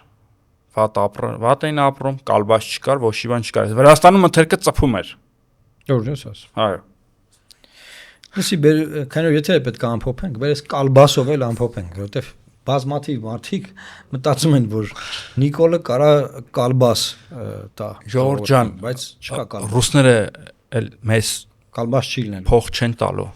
վատ էին ապրում, կալբաս չկար, ոչ մի բան չկար։ Վրաստանում մթերքը ծփում էր։ Դուրս ես։ Այո։ Լսի, քանոր եթե պետք է ամփոփենք, բերես կալբասով էլ ամփոփենք, որովհետև բազմաթիվ մարդիկ մտածում են, որ Նիկոլը կարա կալբաս տա։ Ժողովուրդ ջան, բայց չկա կալբաս։ Ռուսները էլ մեզ կալբաս չի լինելու։ Փող չեն տալու։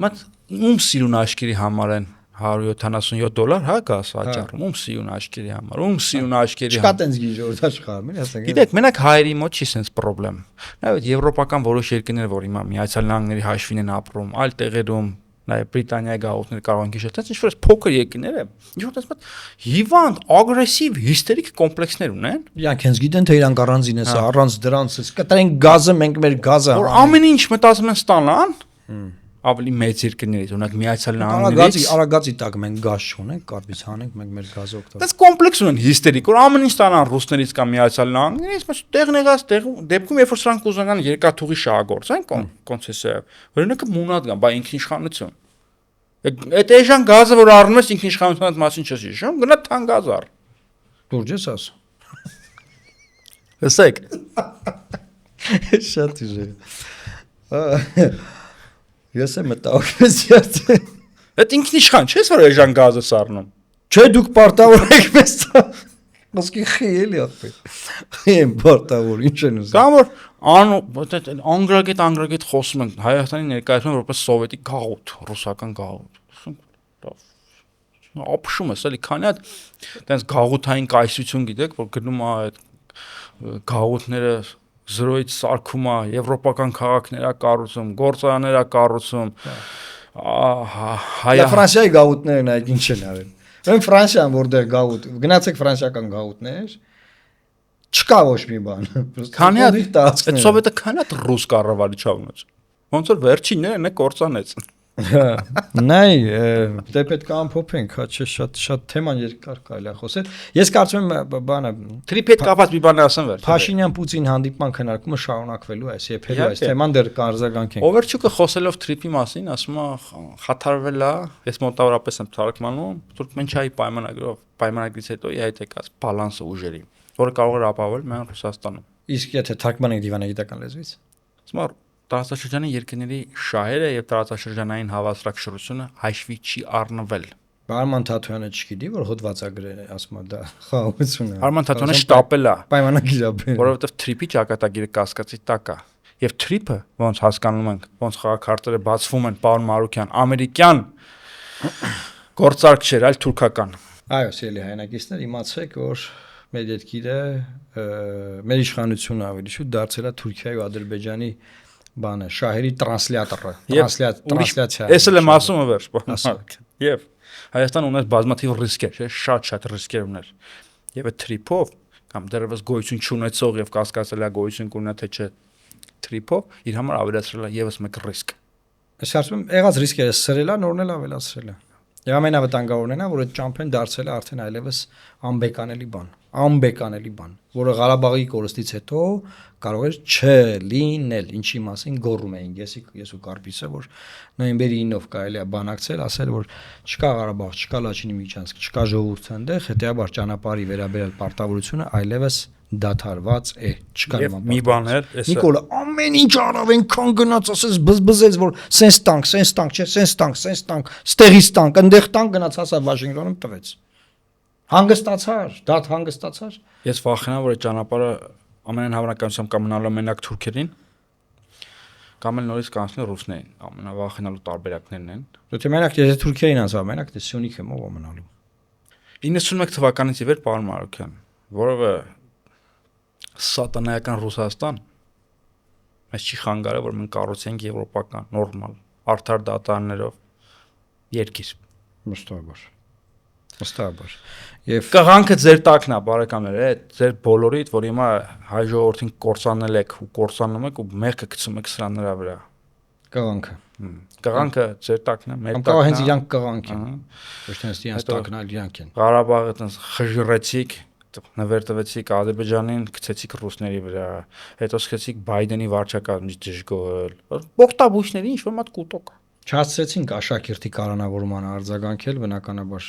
Մատ ում սիրուն աշկերի համար են $177, հա, գաս վաճառում, ում սիրուն աշկերի համար, ում սիրուն աշկերի Չկա տենց գին ժողովուրդ աշխարհում, էլի ասենք։ Գիտեք, մենակ հայերի մոտ չի sense problem։ Նաև եվրոպական որոշ երկրներ, որ հիմա Միացյալ Նահանգների հաշվին են ապրում, այլ տեղերում, նաև Բրիտանիայի գաղութներ կարող են քիչ, տենց ինչ-որ փոքր երկրներ է, ինչ-որ տենց հիվանդ, ագրեսիվ, հիստերիկ կոմպլեքսներ ունեն։ Իրանք հենց գիտեն, թե իրանք առանց ինես, առանց դրանց, կտրենք գազը, մենք մեր գազը։ Որ ամեն ինչ մտածում են ստանան, ավելի մեծ երկրներից, օրինակ Միացյալ Նահանգներից, Արագածի տակ մենք գազ չունենք, կարծես հանենք, մենք մեր գազը օգտվենք։ Դες կոմպլեքս ունեն հիստերիկ, որ ամեն ինչ ստանան ռուսներից կամ Միացյալ Նահանգներից, բայց տեղն եղած դեպքում երբ որ սրանք ուզենան երկաթուղի շահագործեն կոնցեսիայով, օրինակը մունատ գան, բա ինքնիշխանություն։ Այդ էժան գազը, որ առնում ես ինքնիշխանության մասին չես հիշում, գնա թան գազ առ։ Դուրս ես աս։ Լսեք։ Շատ ուժեղ։ Ես եմ մտահոգվեց երբ։ Այդ ինքնիշխան չես որ էժան գազը սառնում։ Չէ դուք պարտավոր եք մեզ։ Ոսկի խիելի ապե։ Եմ պարտավոր, ինչ են ուզում։ Կամ որ անգրագետ խոսում են Հայաստանի ներկայացնում որպես սովետի գաղութ, ռուսական գաղութ։ Ապշում ես էլի, քանի հատ տենց գաղութային կայսրություն գիտեք, որ գնում է այդ գաղութները 0-ից սարքում է, եվրոպական քաղաքներ է կառուցում, գործարաններ է կառուցում։ Հայ Ֆրանսիայի գաղութներն այդ ինչ են արել։ Ուրեմն Ֆրանսիան որտեղ գաղութ, գնացեք ֆրանսիական գաղութներ, չկա ոչ մի բան։ Քանի հատ այդ սովետը քանի հատ ռուս կառավարիչ ունեց։ Ոնց որ վերջիններն է կործանեց։ Նայ, դե պետք է ամփոփենք, հա չէ շատ թեման երկար կարելի է խոսել։ Ես կարծում եմ բանը Թրիփի հետ կապված մի բան ասեմ վերջ։ Փաշինյան-Պուտին հանդիպման քննարկումը շարունակվելու է, եփելու է, այս թեման դեռ կարձագանքենք։ Օվերչուկը խոսելով թրիփի մասին, ասում է խաթարվել է, ես մոտավորապես եմ թարգմանում, Թուրքմենչայի պայմանագրից հետո իհայտ եկած բալանսը ուժերի, որը կարող է ապահովել միայն Ռուսաստանում։ Իսկ եթե թարգմանենք դիվանագիտական լեզվից։ ասում եմ տարածաշրջանի երկրների շահերը եւ տարածաշրջանային հավասարակշռությունը հաշվի չի առնվել։ Արման Թաթոյանը չգիտի, որ հոդվածագրեր է, ասում է դա խաղաղություն է։ Արման Թաթոյանը շտապել է, պայմանագիր է, որովհետեւ թրիփի ճակատագիրը կասկածի տակ է։ Եվ թրիփը, ոնց հասկանում ենք, ոնց խաղաքարտերը բացվում են, պարոն Մարուկյան, ամերիկյան գործարք չէր, այլ թուրքական։ Այո, սիրելի հայրենակիցներ, իմացեք, որ մեր երկիրը մեր իշխանությունը ավելի շուտ դարձել է Թուրքիայի ու Ադրբեջանի բանը, շահերի տրանսլյատորը, տրանսլյացիա։ Ես էլ եմ ասում ը վերջ, պարոն Մարուկյան։ Եվ Հայաստանը ուներ բազմաթիվ ռիսկեր, չէ՞, շատ ռիսկեր ուներ։ Եվ այդ թրիփով կամ դեռևս գոյություն չունեցող եւ կասկածել է գոյություն կունենա թե չէ թրիփով իր համար ավելացրել է եւս մեկ ռիսկ։ Ես ասում եմ, եղած ռիսկերը սրել է, նորն էլ ավելացրել է։ Եվ ամենավտանգավորն է նա, որ այդ ճամփեն դարձել է արդեն այլևս անբեկանելի բան, որը Ղարաբաղի կորստից հետո կարող էր չլինել, ինչի մասին գոռում էին ես ու Կարպիսը, որ նոյեմբերի 9-ով կարելի է բանակցել, ասել, որ չկա Ղարաբաղ, չկա Լաչինի Միջանցք, չկա ժողովուրդ այնտեղ, հետեւաբար ճանապարհի վերաբերյալ պարտավորությունը այլևս դադարված է, չկա նման։ Մի բան էր, Նիկոլը ամեն ինչ արավ այնքան գնաց, ասես բզբզեց, որ սենց տանք, չէ, սենց տանք, ստեղից տանք, այնտեղ տանք գնաց, հասա Վաշինգտոնում տվեց։ Հանգստացար, դատ հանգստացար։ Ես վախենամ, որ այդ ճանապարհը ամենայն հավանականությամբ կմնալու մենակ թուրքերին կամ էլ նորից կանցնել ռուսներին, ամենավախենալու տարբերակներն են։ Եթե մենակ եթե Թուրքիային անցավ, մենակ դե Սյունիքը ով մնալու։ 91 թվականից ի վեր պարոն Մարուկյան, որովը սատանայական Ռուսաստան մեզ չի խանգարել, որ մենք կառուցենք եվրոպական նորմալ արդար դատարաններով երկիր։ Վստահաբար։ Եվ կղանքը ձեր տակն է, բարեկամներ, ձեր բոլորիդ, որ հիմա հայ ժողովրդին կորցանել եք ու կորցանում եք ու մեղքը գցում եք սրանց վրա։ Կղանքը ձեր տակն է, մեր տակն է։ Կամ հենց իրանք կղանք են։ Ոչ թե իրանք տակն է, իրանք են։ Ղարաբաղը այտենց խժռեցիք, նվեր տվեցիք Ադրբեջանին, գցեցիք ռուսների վրա, հետո սկսեցիք Բայդենի վարչակազմից դժգոհել։ Բողտաբույսների ինչ որ մատ կուտոկ։ Չհասցրեցինք աշակերտի կառանավորմանը արձագանքել, բնականաբար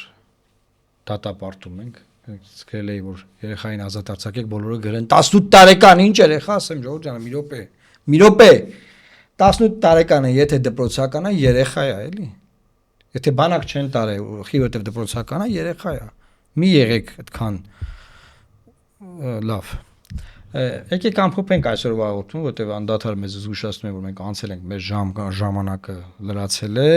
դատապարտում ենք։ Սկսել էի, որ երեխային ազատ արձակեք, բոլորը գրեն 18 տարեկան, ինչ երեխա, ասեմ Ժողովուրդ ջան, մի րոպե։ 18 տարեկան է, եթե դպրոցական է, երեխա է, էլի։ Եթե բանակ չեն տարել, խի որտեվ դպրոցական է, երեխա է։ Մի եղեք այդքան լավ։ Եկեք ամփոփենք այսօրվա հաղորդումը, որտեղ անդադար մեզ զգուշացնում են, որ մենք անցել ենք մեր ժամանակը լրացել է։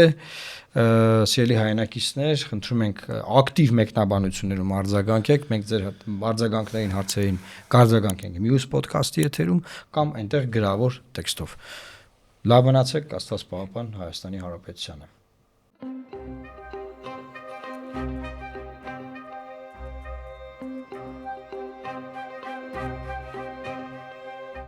Սիրելի հայրենակիցներ, խնդրում ենք ակտիվ մեկնաբանություններում արձագանքեք, մենք ձեր արձագանքներին հարցերին կարձագանքենք մյուս ոդքասթի եթերում կամ այնտեղ գրավոր տեքստով։ Լավ մնացեք, Աստված պահապան Հայաստանի Հանրապետությանը։